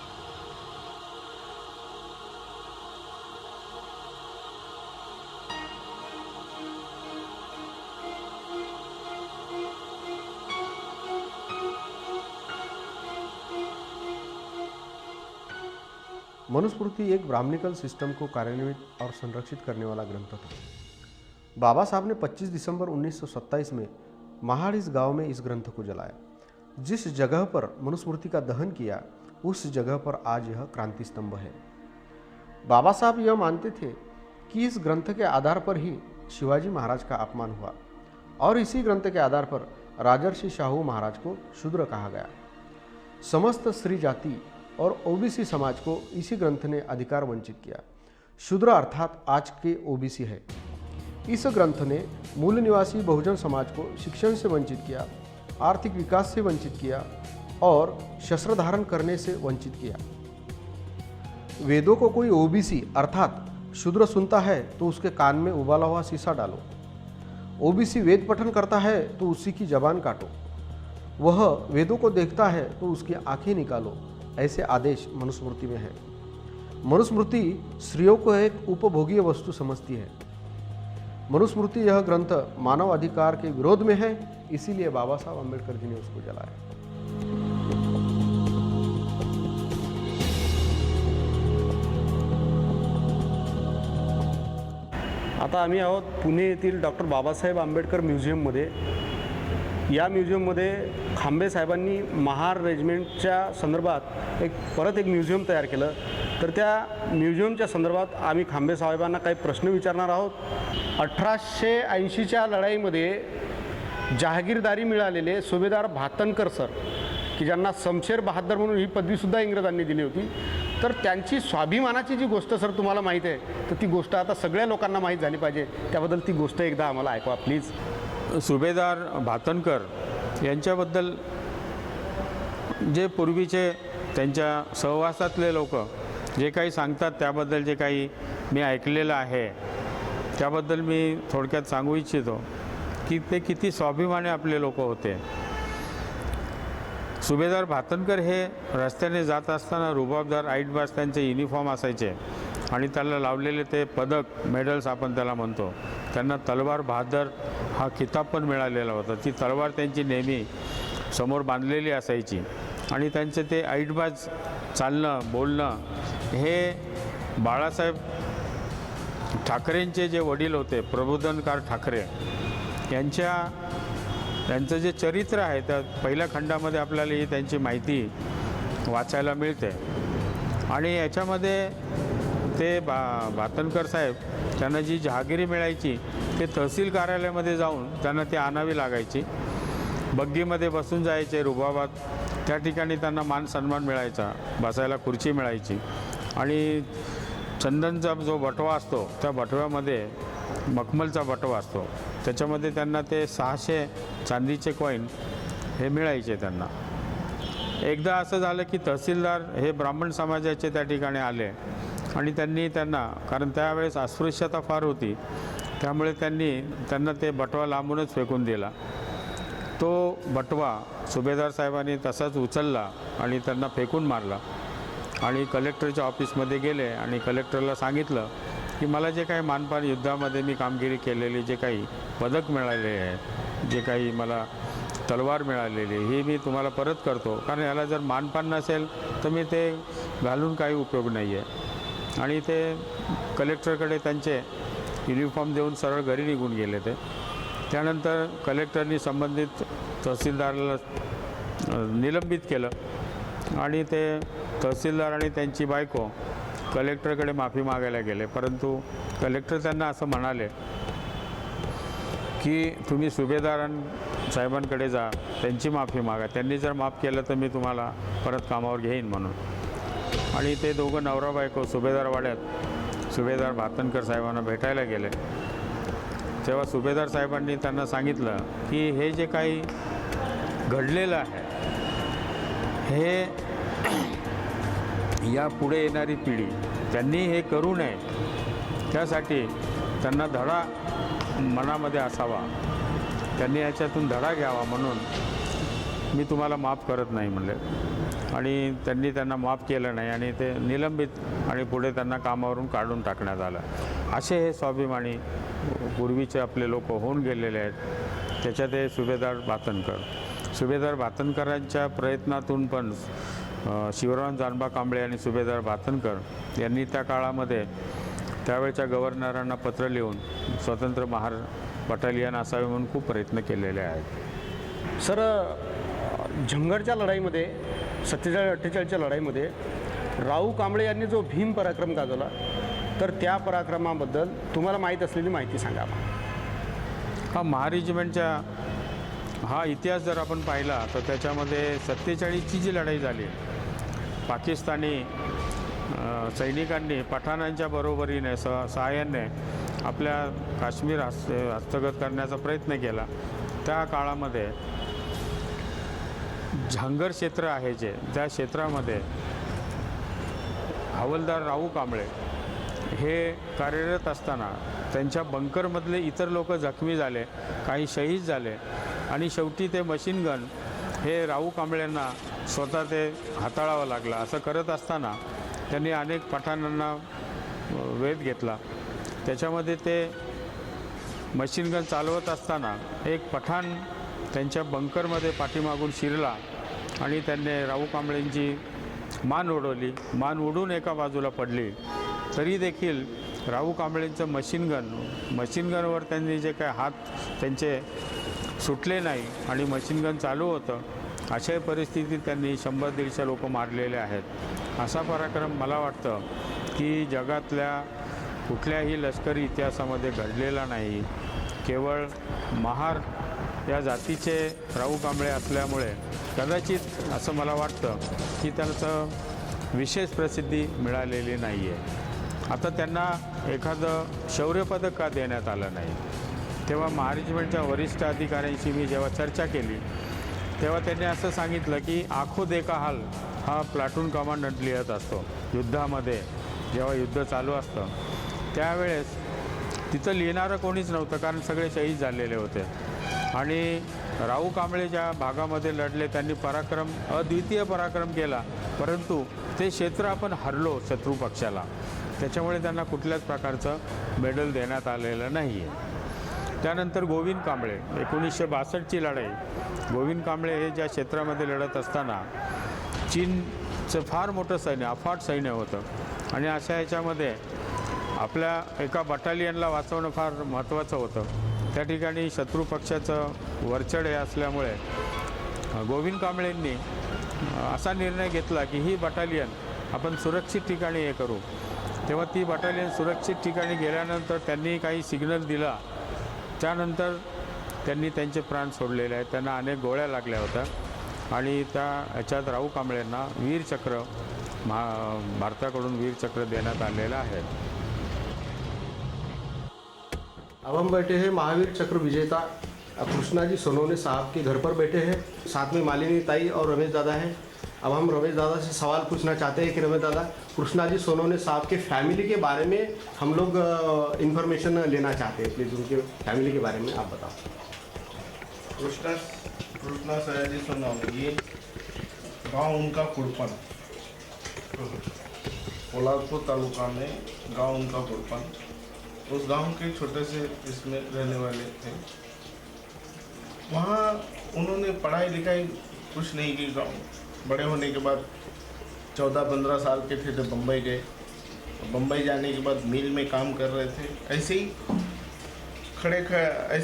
मनुस्मृति एक ब्राह्मणिकल सिस्टम को कार्यान्वित और संरक्षित करने वाला ग्रंथ था। बाबा साहब ने 25 दिसंबर 1927 में महाड़ इस गांव में इस ग्रंथ को जलाया। जिस जगह पर मनुस्मृति का दहन किया उस जगह पर आज यह क्रांति स्तंभ है। बाबा साहब यह मानते थे कि इस ग्रंथ के आधार पर ही शिवाजी महाराज का अपमान हुआ और इसी ग्रंथ के आधार पर राजर्षि शाहू महाराज को शूद्र कहा गया। समस्त स्त्री जाति और ओबीसी समाज को इसी ग्रंथ ने अधिकार वंचित किया। शूद्र अर्थात आज के ओबीसी है। इस ग्रंथ ने मूल निवासी बहुजन समाज को शिक्षण से वंचित किया, आर्थिक विकास से वंचित किया और शस्त्र धारण करने से वंचित किया। वेदों को कोई ओबीसी अर्थात शूद्र सुनता है तो उसके कान में उबाला हुआ शीशा डालो। ओबीसी वेद पठन करता है तो उसी की जबान काटो। वह वेदों को देखता है तो उसकी आंखें निकालो। ऐसे आदेश मनुस्मृति में है। मनुस्मृति स्त्रियों को एक उपभोगीय वस्तु समझती है। मनुस्मृति यह ग्रंथ मानव अधिकार के विरोध में है, इसीलिए बाबा साहब अम्बेडकर जी ने उसको जलाया। आता आम्ही आहोत पुणे येथील डॉक्टर बाबासाहेब आंबेडकर म्युझियममध्ये। या म्युझियममध्ये खांबे साहेबांनी महार रेजिमेंटच्या संदर्भात परत एक म्युझियम तयार केलं। तर त्या म्युझियमच्या संदर्भात आम्ही खांबे साहेबांना काही प्रश्न विचारणार आहोत। 1880च्या लढाईमध्ये जहागीरदारी मिळालेले सुभेदार भातनकर सर, की ज्यांना शमशेर बहादर म्हणून ही पदवीसुद्धा इंग्रजांनी दिली होती, तर त्यांची स्वाभिमानाची जी गोष्ट सर तुम्हाला माहीत आहे, तर ती गोष्ट आता सगळ्या लोकांना माहीत झाली पाहिजे। त्याबद्दल ती गोष्ट एकदा आम्हाला ऐकवा प्लीज। सुभेदार भातनकर यांच्याबद्दल जे पूर्वीचे त्यांच्या सहवासातले लोक जे काही सांगतात त्याबद्दल जे काही मी ऐकलेलं आहे त्याबद्दल मी थोडक्यात सांगू इच्छितो की ते किती स्वाभिमानी आपले लोक होते। सुभेदार भातनकर हे रस्त्याने जात असताना रुबाबदार आईटबाज त्यांचे युनिफॉर्म असायचे आणि त्याला लावलेले ते पदक मेडल्स आपण त्याला म्हणतो, त्यांना तलवार बहादर हा किताब पण मिळालेला होता। ती तलवार त्यांची नेहमी समोर बांधलेली असायची आणि त्यांचे ते आईटबाज चालणं बोलणं हे बाळासाहेब ठाकरेंचे जे वडील होते प्रबोधनकार ठाकरे त्यांचं जे चरित्र आहे त्या पहिल्या खंडामध्ये आपल्याला ही त्यांची माहिती वाचायला मिळते आणि याच्यामध्ये ते भातनकर साहेब त्यांना जी जहागिरी मिळायची ते तहसील कार्यालयामध्ये जाऊन त्यांना ती आणावी लागायची। बग्गीमध्ये बसून जायचे रुबाबात, त्या ठिकाणी त्यांना मान सन्मान मिळायचा, बसायला खुर्ची मिळायची आणि चंदनचा जो बटवा असतो त्या बटव्यामध्ये मखमलचा बटवा असतो, त्याच्यामध्ये त्यांना ते 600 चांदीचे कॉईन हे मिळायचे त्यांना। एकदा असं झालं की तहसीलदार हे ब्राह्मण समाजाचे त्या ठिकाणी आले आणि त्यांना कारण त्यावेळेस अस्पृश्यता फार होती त्यामुळे त्यांना ते बटवा लांबूनच फेकून दिला। तो बटवा सुभेदार साहेबांनी तसाच उचलला आणि त्यांना फेकून मारला आणि कलेक्टरच्या ऑफिसमध्ये गेले आणि कलेक्टरला सांगितलं की मला जे काही मानपान युद्धामध्ये मी कामगिरी केलेली जे काही पदक मिळाले आहे, जे काही मला तलवार मिळालेली ही मी तुम्हाला परत करतो, कारण याला जर मानपान नसेल तर मी ते घालून काही उपयोग नाही आहे। आणि ते कलेक्टरकडे त्यांचे युनिफॉर्म देऊन सरळ घरी निघून गेले ते। त्यानंतर कलेक्टरनी संबंधित तहसीलदाराला निलंबित केलं आणि ते तहसीलदार आणि त्यांची बायको कलेक्टरकडे माफी मागायला गेले, परंतु कलेक्टर त्यांना असं म्हणाले की तुम्ही सुभेदार साहेबांकडे जा, त्यांची माफी मागा, त्यांनी जर माफ केलं तर मी तुम्हाला परत कामावर घेईन म्हणून। आणि ते दोघं नवरा बायको सुभेदारवाड्यात सुभेदार भातनकर साहेबांना भेटायला गेले, तेव्हा सुभेदार साहेबांनी त्यांना सांगितलं की हे जे काही घडलेलं आहे हे या पुढे येणारी पिढी त्यांनी हे करू नये, त्यासाठी त्यांना धडा मनामध्ये असावा, त्यांनी याच्यातून धडा घ्यावा, म्हणून मी तुम्हाला माफ करत नाही म्हणले. आणि त्यांनी त्यांना माफ केलं नाही आणि ते निलंबित आणि पुढे त्यांना कामावरून काढून टाकण्यात आलं. असे हे स्वाभिमानी पूर्वीचे आपले लोक होऊन गेलेले आहेत. त्याच्यात हे सुभेदार भातनकरांच्या प्रयत्नातून पण शिवराम जानबा कांबळे आणि सुभेदार भातनकर यांनी त्या काळामध्ये त्यावेळच्या गव्हर्नरांना पत्र लिहून स्वतंत्र महार बटालियन असावे म्हणून खूप प्रयत्न केलेले आहेत. सर, झंगडच्या लढाईमध्ये 47-48च्या लढाईमध्ये राऊ कांबळे यांनी जो भीम पराक्रम गाजवला, तर त्या पराक्रमाबद्दल तुम्हाला माहीत असलेली माहिती सांगा. हा महार रेजिमेंटच्या हा इतिहास जर आपण पाहिला तर त्याच्यामध्ये 47ची जी लढाई झाली, पाकिस्तानी सैनिकांनी पठाणांच्या बरोबरीने सहाय्याने आपल्या काश्मीर हस्तगत करण्याचा प्रयत्न केला. त्या काळामध्ये झांगर क्षेत्र आहे जे, त्या क्षेत्रामध्ये हवालदार राऊ कांबळे हे कार्यरत असताना त्यांच्या बंकरमधले इतर लोक जखमी झाले, काही शहीद झाले आणि शेवटी ते मशीन गन हे राऊ कांबळ्यांना स्वतः ते हाताळावं लागलं. असं करत असताना त्यांनी अनेक पठाणांना वेध घेतला. त्याच्यामध्ये ते मशीन गन चालवत असताना एक पठाण त्यांच्या बंकरमध्ये पाठीमागून शिरला आणि त्यांनी राऊ कांबळेंची मान उडवली. मान उडून एका बाजूला पडली, तरी देखील राऊ कांबळेंचं मशीन गनवर त्यांनी जे काय हात त्यांचे सुटले नाही आणि मशीन गन चालू होतं. अशा परिस्थितीत त्यांनी 100-150 लोक मारलेले आहेत. असा पराक्रम मला वाटतं की जगातल्या कुठल्याही लष्करी इतिहासामध्ये घडलेला नाही. केवळ महार या जातीचे राऊ कांबळे असल्यामुळे कदाचित असं मला वाटतं की त्याचं विशेष प्रसिद्धी मिळालेली नाही आहे. आता त्यांना एखादं शौर्यपदक का देण्यात आलं नाही? तेव्हा महार रेजिमेंटच्या वरिष्ठ अधिकाऱ्यांशी मी जेव्हा चर्चा केली तेव्हा त्यांनी असं सांगितलं की आखो देखा हाल हा प्लाटून कमांडंट लिहत असतो. युद्धामध्ये जेव्हा युद्ध चालू असतं त्यावेळेस तिथं लिहिणारं कोणीच नव्हतं, कारण सगळे शहीद झालेले होते. आणि राऊ कांबळे ज्या भागामध्ये लढले त्यांनी अद्वितीय पराक्रम केला, परंतु ते क्षेत्र आपण हरलो शत्रू पक्षाला, त्याच्यामुळे त्यांना कुठल्याच प्रकारचं मेडल देण्यात आलेलं नाही आहे. त्यानंतर गोविंद कांबळे 1962ची लढाई. गोविंद कांबळे हे ज्या क्षेत्रामध्ये लढत असताना चीनचं फार मोठं सैन्य, अफाट सैन्य होतं आणि अशा ह्याच्यामध्ये आपल्या एका बटालियनला वाचवणं फार महत्त्वाचं होतं. त्या ठिकाणी शत्रू पक्षाचं वरचढ हे असल्यामुळे गोविंद कांबळेंनी असा निर्णय घेतला की ही बटालियन आपण सुरक्षित ठिकाणी हे करू. तेव्हा ती बटालियन सुरक्षित ठिकाणी गेल्यानंतर त्यांनी काही सिग्नल दिला, त्यानंतर त्यांनी त्यांचे प्राण सोडलेले आहेत. त्यांना अनेक गोळ्या लागल्या होत्या आणि त्या ह्याच्यात राऊ कांबळेंना वीरचक्र भारताकडून वीरचक्र देण्यात आलेलं आहे. अब हम बैठे हैं महावीर चक्र विजेता कृष्णाजी सोनवणे साहब के घर पर बैठे हैं. साथ में मालिनी ताई और रमेश दादा हैं. अब हम रमेश दादा से सवाल पूछना चाहते हैं कि रमेश दादा, कृष्णाजी सोनवणे साहब के फैमिली के बारे में हम लोग इन्फॉर्मेशन लेना चाहते हैं. प्लीज़ उनके फैमिली के बारे में आप बताओ. कृष्णा सयाजी सोनवणे, ये गांव उनका कुड़पन, पोलादपुर तालुका में गांव उनका कुड़पन. उस गांव के छोटे से इसमें रहने वाले थे. वहाँ उन्होंने पढ़ाई लिखाई कुछ नहीं की. गांव बड़े होने के बाद 14-15 साल के थे जब बम्बई गए. बम्बई जाने के बाद मिल में काम कर रहे थे. ऐसे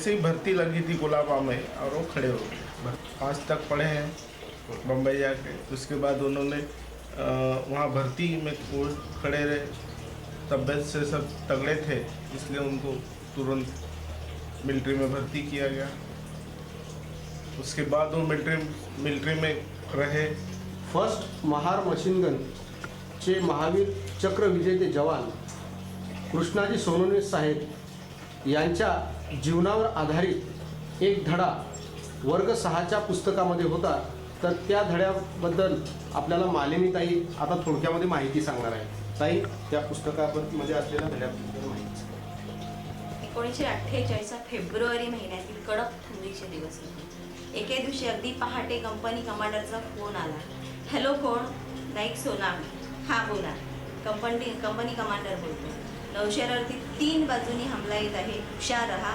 ही भर्ती लगी थी गुलाबा में और वो खड़े हो गए. 5 तक पढ़े हैं बम्बई जाके. उसके बाद उन्होंने वहाँ भर्ती में वो खड़े रहे. तबियत से सब तगड़े थे, इसलिए उनको तुरंत मिलिट्री में भर्ती किया गया. उसके बाद वो मिलिट्री में रहे. फर्स्ट महार मशीन गन चे महावीर चक्र विजेते जवान कृष्णाजी सोनवणे साहेब यांच्या जीवनावर आधारित एक धडा वर्ग 6च्या पुस्तकामध्ये होता, तर त्या धड्याबद्दल आपल्याला मालिनीताई आता थोडक्यामध्ये माहिती सांगणार आहे. ताई, त्या पुस्तकामध्ये असलेल्या धड्याबद्दल माहिती. 1948 फेब्रुवारी महिन्यातील कडक थंडीचे दिवस होते. एके दिवशी अगदी पहाटे कंपनी कमांडरचा फोन आला. हॅलो, कोण? नाईक सोनावणे. हां बोला. कंपनी कमांडर बोलतो. नौशेरावरती 3 बाजूनी हमला येत आहे, हुशार रहा.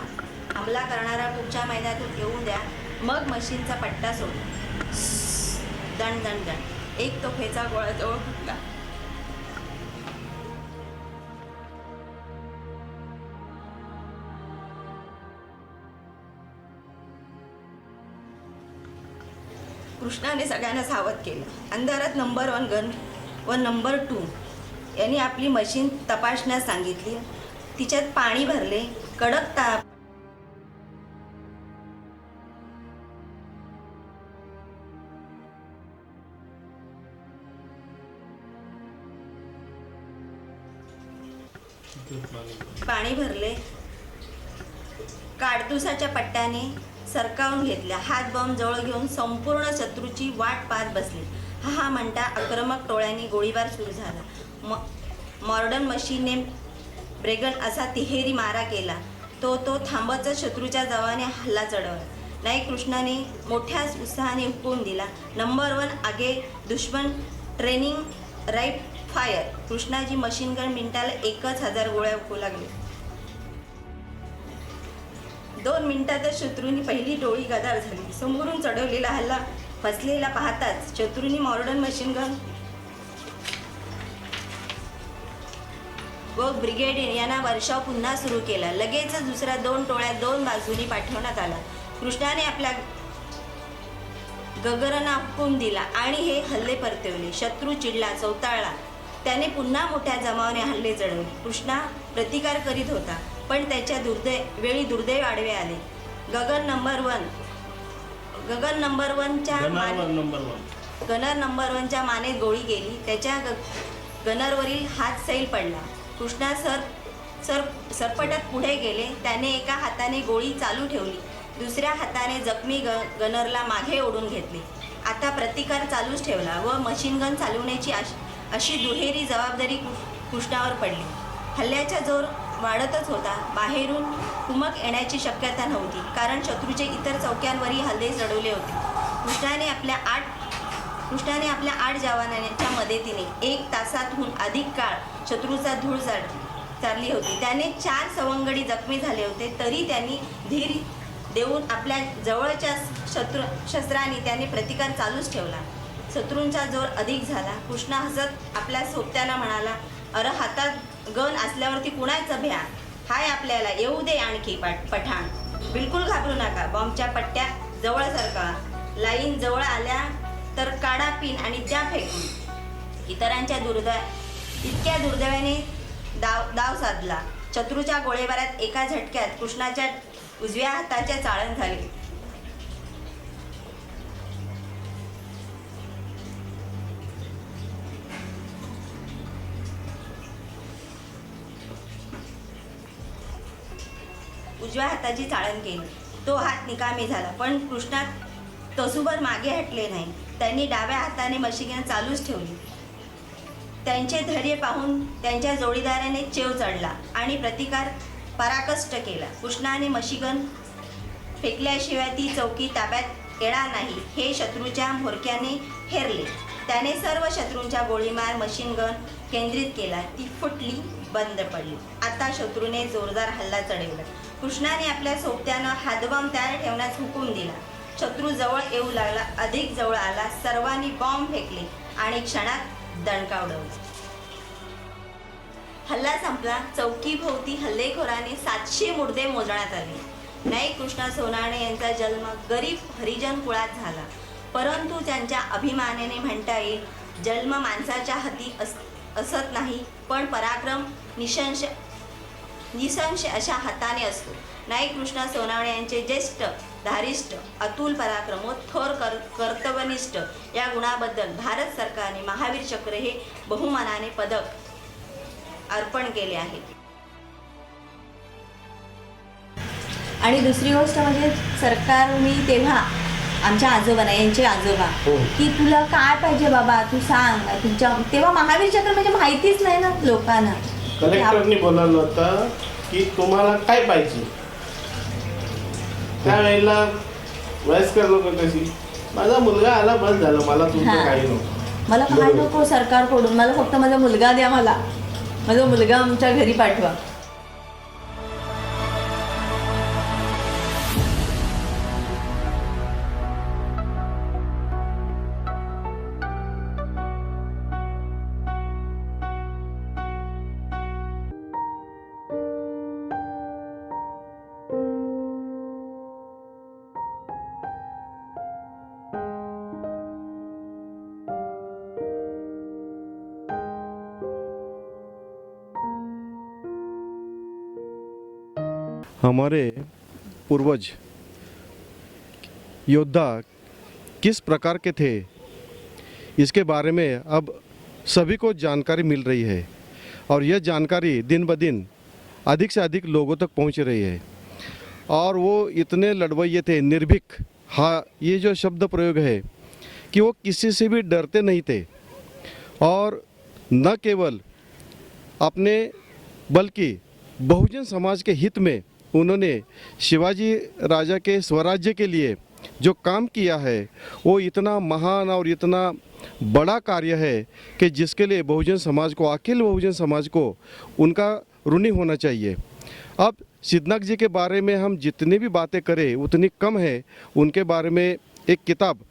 हमला करणारा पुढच्या मैदानातून येऊन द्या, मग मशीनचा पट्टा सोडा. दण दण दण. एक तोफेचा गोळा जवळ फुटला. कृष्णाने सगळ्यांना सावध केलं. अंधारात नंबर 1 गन व नंबर 2 यांनी आपली मशीन तपासण्यास सांगितली. तिच्यात पाणी भरले. कडक ताप पाणी भरले. काडतुसाच्या पट्ट्याने सरकावून घेतल्या. हात बॉम्ब जवळ घेऊन संपूर्ण शत्रूची वाट पाहत बसले. हा म्हणता आक्रमक टोळ्यांनी गोळीबार सुरू झाला. मॉडर्न मशीनने ब्रेगन असा तिहेरी मारा केला. तो थांबतच शत्रूच्या जवाने हल्ला चढवला. नाईक कृष्णाने मोठ्या उत्साहाने हुकूम दिला, नंबर 1 आगे दुश्मन ट्रेनिंग राईट फायर. कृष्णाजी मशीन गन मिनिटाला 1000 गोळ्या उकू लागले. 2 मिनिटातच शत्रूंनी पहिली टोळी गदार झाली. समोरून चढवलेला हल्ला फसलेला पाहताच शत्रूंनी मॉडर्न मशीन गन व ब्रिगेड यांना वर्षाव पुन्हा सुरू केला. लगेचच दुसऱ्या 2 टोळ्या 2 बाजूनी पाठवण्यात आला. कृष्णाने आपल्या गगरांना हुकूम दिला आणि हे हल्ले परतवले. शत्रू चिडला, चौताळला. त्याने पुन्हा मोठ्या जमावाने हल्ले चढवले. कृष्णा प्रतिकार करीत होता, पण त्याच्या वेळी दुर्दैव आडवे आले. गगन नंबर 1च्या मानेत गोळी गेली. त्याच्या गनरवरील हात सैल पडला. कृष्णा सरपटत पुढे गेले. त्याने एका हाताने गोळी चालू ठेवली, दुसऱ्या हाताने जखमी गनरला मागे ओढून घेतले. आता प्रतिकार चालूच ठेवला व मशीनगन चालवण्याची अशी दुहेरी जबाबदारी कृष्णावर पडली. हल्ल्याचा जोर वाढतच होता. बाहेरून कुमक येण्याची शक्यता नव्हती, कारण शत्रूचे इतर चौक्यांवरही हल्ले चढवले होते. कृष्णाने आपल्या 8 जवानांच्या मदतीने 1 तासाहून अधिक काळ शत्रूचा धूळ चारली होती. त्याने 4 सवंगडी जखमी झाले होते, तरी त्यांनी धीर देऊन आपल्या जवळच्या शस्त्रांनी त्याने प्रतिकार चालूच ठेवला. शत्रूंचा जोर अधिक झाला. कृष्णा हसत आपल्या सोबत्याला म्हणाला, अरे हातात गन असल्यावरती कुणाचं भ्या? हाय, आपल्याला येऊ दे आणखी पठाण. बिलकुल घाबरू नका. बॉम्बच्या पट्ट्या जवळ सरका. लाईन जवळ आल्या तर काढा पिन आणि द्या फेकून. इतरांच्या इतक्या दुर्दैवाने दाव साधला. शत्रूच्या गोळीबारात एका झटक्यात कृष्णाच्या उजव्या हाताचे चाळण झाले. उजव्या हाताची चाळण केली. तो हात निकामी झाला, पण कृष्णा तसूभर मागे हटले नाही. त्यांनी डाव्या हाताने मशीन चालूच ठेवली. त्यांचे धैर्य पाहून त्यांच्या जोडीदाराने चेव चढला आणि प्रतिकार पराकाष्ट केला. कृष्णाने मशीगन फेकल्याशिवाय ती चौकी ताब्यात येणार नाही हे शत्रूच्या म्होरक्याने हेरले. त्याने सर्व शत्रूंच्या गोळीबार मशीनगन केंद्रित केला. ती फुटली, बंद पडली. आता शत्रूने जोरदार हल्ला चढवला. कृष्णाने आपल्या सोबत्यानं हातबॉम्ब तयार ठेवण्यास हुकूम दिला. शत्रू जवळ येऊ लागला, अधिक जवळ आला. सर्वांनी बॉम्ब फेकले आणि क्षणात दणका उडवला. हल्ला संपला. चौकीभोवती हल्लेखोराने 700 मुर्दे मोजण्यात आले. नाईक कृष्णा सोनावणे यांचा जन्म गरीब हरिजन कुळात झाला, परंतु त्यांच्या अभिमानाने म्हणता येईल, जन्म माणसाच्या हाती असत नाही, पण पराक्रम निसंशय अशा हाताने असतो. नाईक कृष्णा सोनावणे यांचे ज्येष्ठ, धारिष्ठ, अतुल पराक्रम व थोर कर्तव्यनिष्ठ या गुणाबद्दल भारत सरकारने महावीर चक्र हे बहुमानाने पदक अर्पण केले आहे. आणि दुसरी गोष्ट म्हणजे सरकार, मी तेव्हा आमच्या आजोबांना, यांचे आजोबा, की तुला काय पाहिजे बाबा तू सांग, तुमच्या तेव्हा महावीर चक्र म्हणजे माहितीच नाही ना लोकांना. कलेक्टरनी बोलावलं होतं की तुम्हाला काय पाहिजे. त्यावेळेला वयस्कर लोक कशी, माझा मुलगा आला बस झालं, मला तुमचं काही नको, मला काय नको सरकारकडून, मला फक्त माझा मुलगा द्या, मला माझा मुलगा आमच्या घरी पाठवा. हमारे पूर्वज योद्धा किस प्रकार के थे, इसके बारे में अब सभी को जानकारी मिल रही है और यह जानकारी दिन ब दिन अधिक से अधिक लोगों तक पहुंच रही है. और वो इतने लड़वैये थे, निर्भीक. हाँ, ये जो शब्द प्रयोग है कि वो किसी से भी डरते नहीं थे और न केवल अपने बल्कि बहुजन समाज के हित में उन्होंने शिवाजी राजा के स्वराज्य के लिए जो काम किया है वो इतना महान और इतना बड़ा कार्य है कि जिसके लिए बहुजन समाज को, अखिल बहुजन समाज को उनका ऋणी होना चाहिए. अब सिद्धनाथ जी के बारे में हम जितनी भी बातें करें उतनी कम है. उनके बारे में एक किताब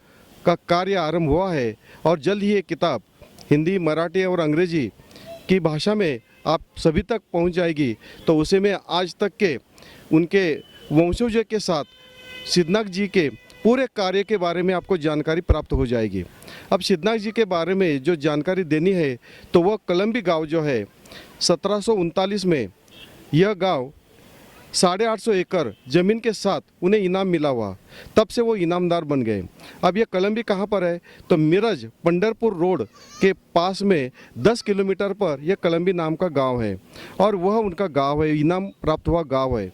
का कार्य आरंभ हुआ है और जल्द ही एक किताब हिंदी, मराठी और अंग्रेजी की भाषा में आप सभी तक पहुंच जाएगी. तो उसे में आज तक के उनके वंशजों के साथ सिद्धनाथ जी के पूरे कार्य के बारे में आपको जानकारी प्राप्त हो जाएगी. अब सिद्धनाथ जी के बारे में जो जानकारी देनी है तो वह कलम्बी गांव जो है 1739 में यह गांव 850 एकड़ ज़मीन के साथ उन्हें इनाम मिला हुआ, तब से वो इनामदार बन गए. अब ये कलम्बी कहाँ पर है तो मिरज पंढरपुर रोड के पास में 10 किलोमीटर पर यह कलम्बी नाम का गांव है और वह उनका गांव है, इनाम प्राप्त हुआ गांव है.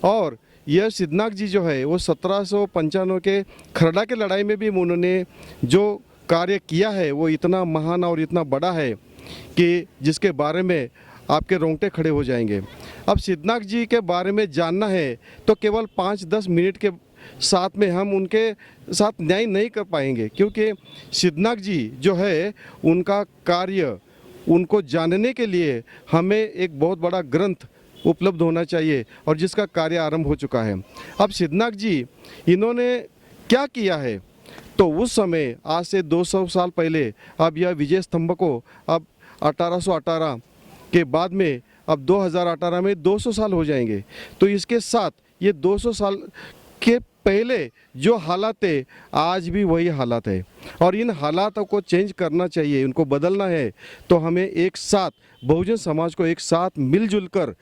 और यह सिद्धनाथ जी जो है वो 1795 के खरड़ा के लड़ाई में भी उन्होंने जो कार्य किया है वो इतना महान और इतना बड़ा है कि जिसके बारे में आपके रोंगटे खड़े हो जाएंगे. अब सिद्धनाथ जी के बारे में जानना है तो केवल 5-10 मिनट के साथ में हम उनके साथ न्याय नहीं कर पाएंगे, क्योंकि सिद्धनाथ जी जो है उनका कार्य, उनको जानने के लिए हमें एक बहुत बड़ा ग्रंथ उपलब्ध होना चाहिए और जिसका कार्य आरंभ हो चुका है. अब सिद्धनाथ जी इन्होंने क्या किया है तो उस समय आज से 200 साल पहले, अब यह विजय स्तंभ को अब 1818 के बाद में अब 2018 में 200 साल हो जाएंगे. तो इसके साथ ये 200 साल के पहले जो हालात थे आज भी वही हालात है और इन हालातों को चेंज करना चाहिए, इनको बदलना है. तो हमें एक साथ बहुजन समाज को एक साथ मिलजुल कर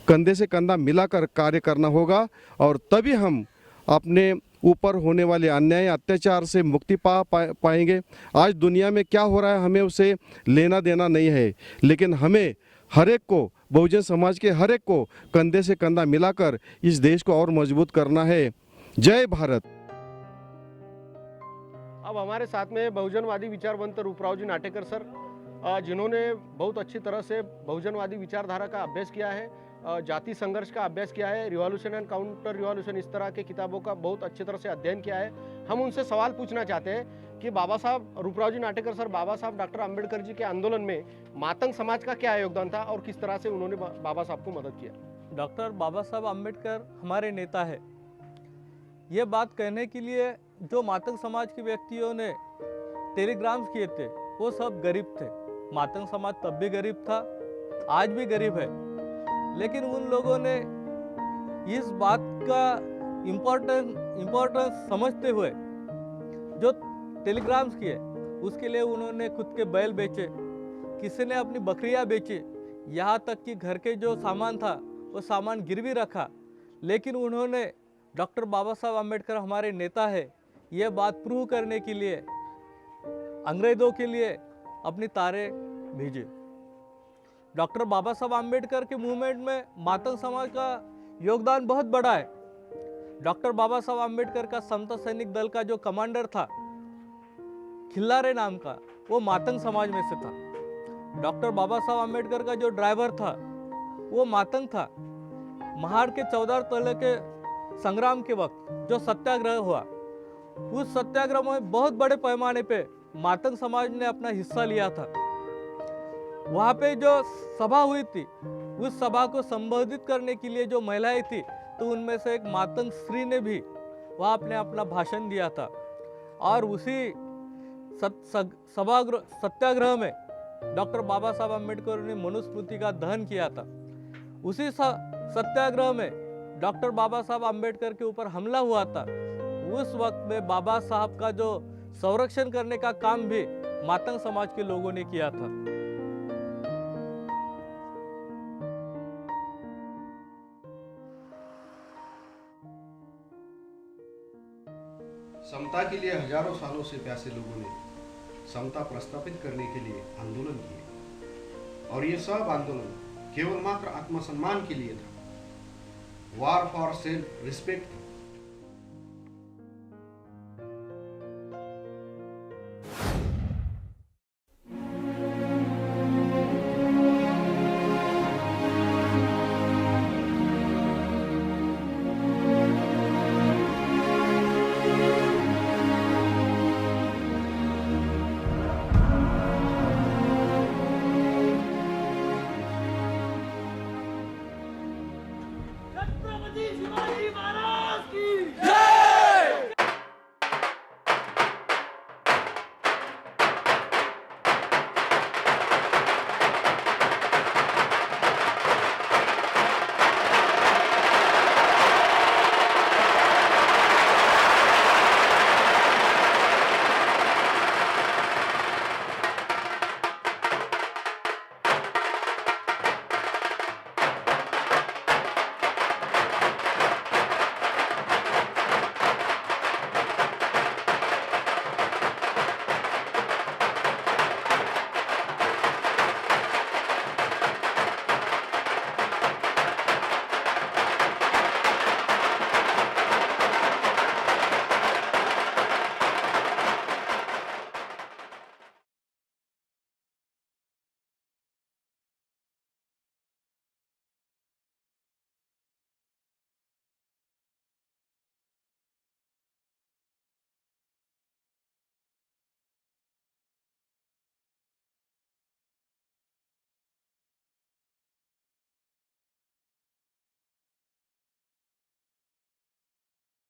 कंधे से कंधा मिलाकर कार्य करना होगा और तभी हम अपने ऊपर होने वाले अन्याय अत्याचार से मुक्ति पाएंगे. आज दुनिया में क्या हो रहा है हमें उसे लेना देना नहीं है, लेकिन हमें हर एक को, बहुजन समाज के हर एक को कंधे से कंधा मिलाकर इस देश को और मजबूत करना है. जय भारत. अब हमारे साथ में बहुजनवादी विचारवंत रूपराव जी नाटेकर सर, जिन्होंने बहुत अच्छी तरह से बहुजनवादी विचारधारा का अभ्यास किया है, जाति संघर्ष का अभ्यास किया है, रिवॉल्यूशन एंड काउंटर रिवॉल्यूशन, इस तरह के किताबों का बहुत अच्छी तरह से अध्ययन किया है. हम उनसे सवाल पूछना चाहते हैं कि बाबा साहब रूपराव जी नाटेकर सर, बाबा साहब डॉक्टर अंबेडकर जी के आंदोलन में मातंग समाज का क्या योगदान था और किस तरह से उन्होंने बाबा साहब को मदद किया? डॉक्टर बाबा साहब अंबेडकर हमारे नेता है. ये बात कहने के लिए जो मातंग समाज के व्यक्तियों ने टेलीग्राम्स किए थे वो सब गरीब थे. मातंग समाज तब भी गरीब था, आज भी गरीब है, लेकिन उन लोगों ने इस बात का इम्पोर्टेंस समझते हुए जो टेलीग्राम्स किए उसके लिए उन्होंने खुद के बैल बेचे, किसी ने अपनी बकरियां बेची, यहाँ तक कि घर के जो सामान था वो सामान गिरवी रखा. लेकिन उन्होंने, डॉक्टर बाबा साहब अम्बेडकर हमारे नेता है, ये बात प्रूव करने के लिए अंग्रेज़ों के लिए अपनी तारे भेजे. डॉक्टर बाबा साहब अम्बेडकर के मूवमेंट में मातंग समाज का योगदान बहुत बड़ा है. डॉक्टर बाबा साहब आम्बेडकर का समता सैनिक दल का जो कमांडर था खिल्लारे नाम का, वो मातंग समाज में से था। डॉक्टर बाबा साहब आम्बेडकर का जो ड्राइवर था वो मातंग था। महाड़ के 14 तले के संग्राम के वक्त जो सत्याग्रह हुआ, उस सत्याग्रह में बहुत बड़े पैमाने पे मातंग समाज ने अपना हिस्सा लिया था। वहाँ पे जो सभा हुई थी, उस सभा को संबोधित करने के लिए जो महिलाएं थी, तो उनमें से एक मातंग स्त्री ने भी वहाँ अपने अपना भाषण दिया था। और उसी सत्याग्रह में डॉक्टर बाबा साहब आम्बेडकर ने मनुस्मृति का दहन किया था। उसी सत्याग्रह में डॉक्टर बाबा साहब आम्बेडकर के ऊपर हमला हुआ था। उस वक्त में बाबा साहब का जो संरक्षण करने का काम भी मातंग समाज के लोगों ने किया था। समता के लिए हजारों सालों से प्यासे लोगों ने समता प्रस्थापित करने के लिए आंदोलन किए, और ये सब आंदोलन केवल मात्र आत्मसम्मान के लिए था। वार फॉर सेल्फ रिस्पेक्ट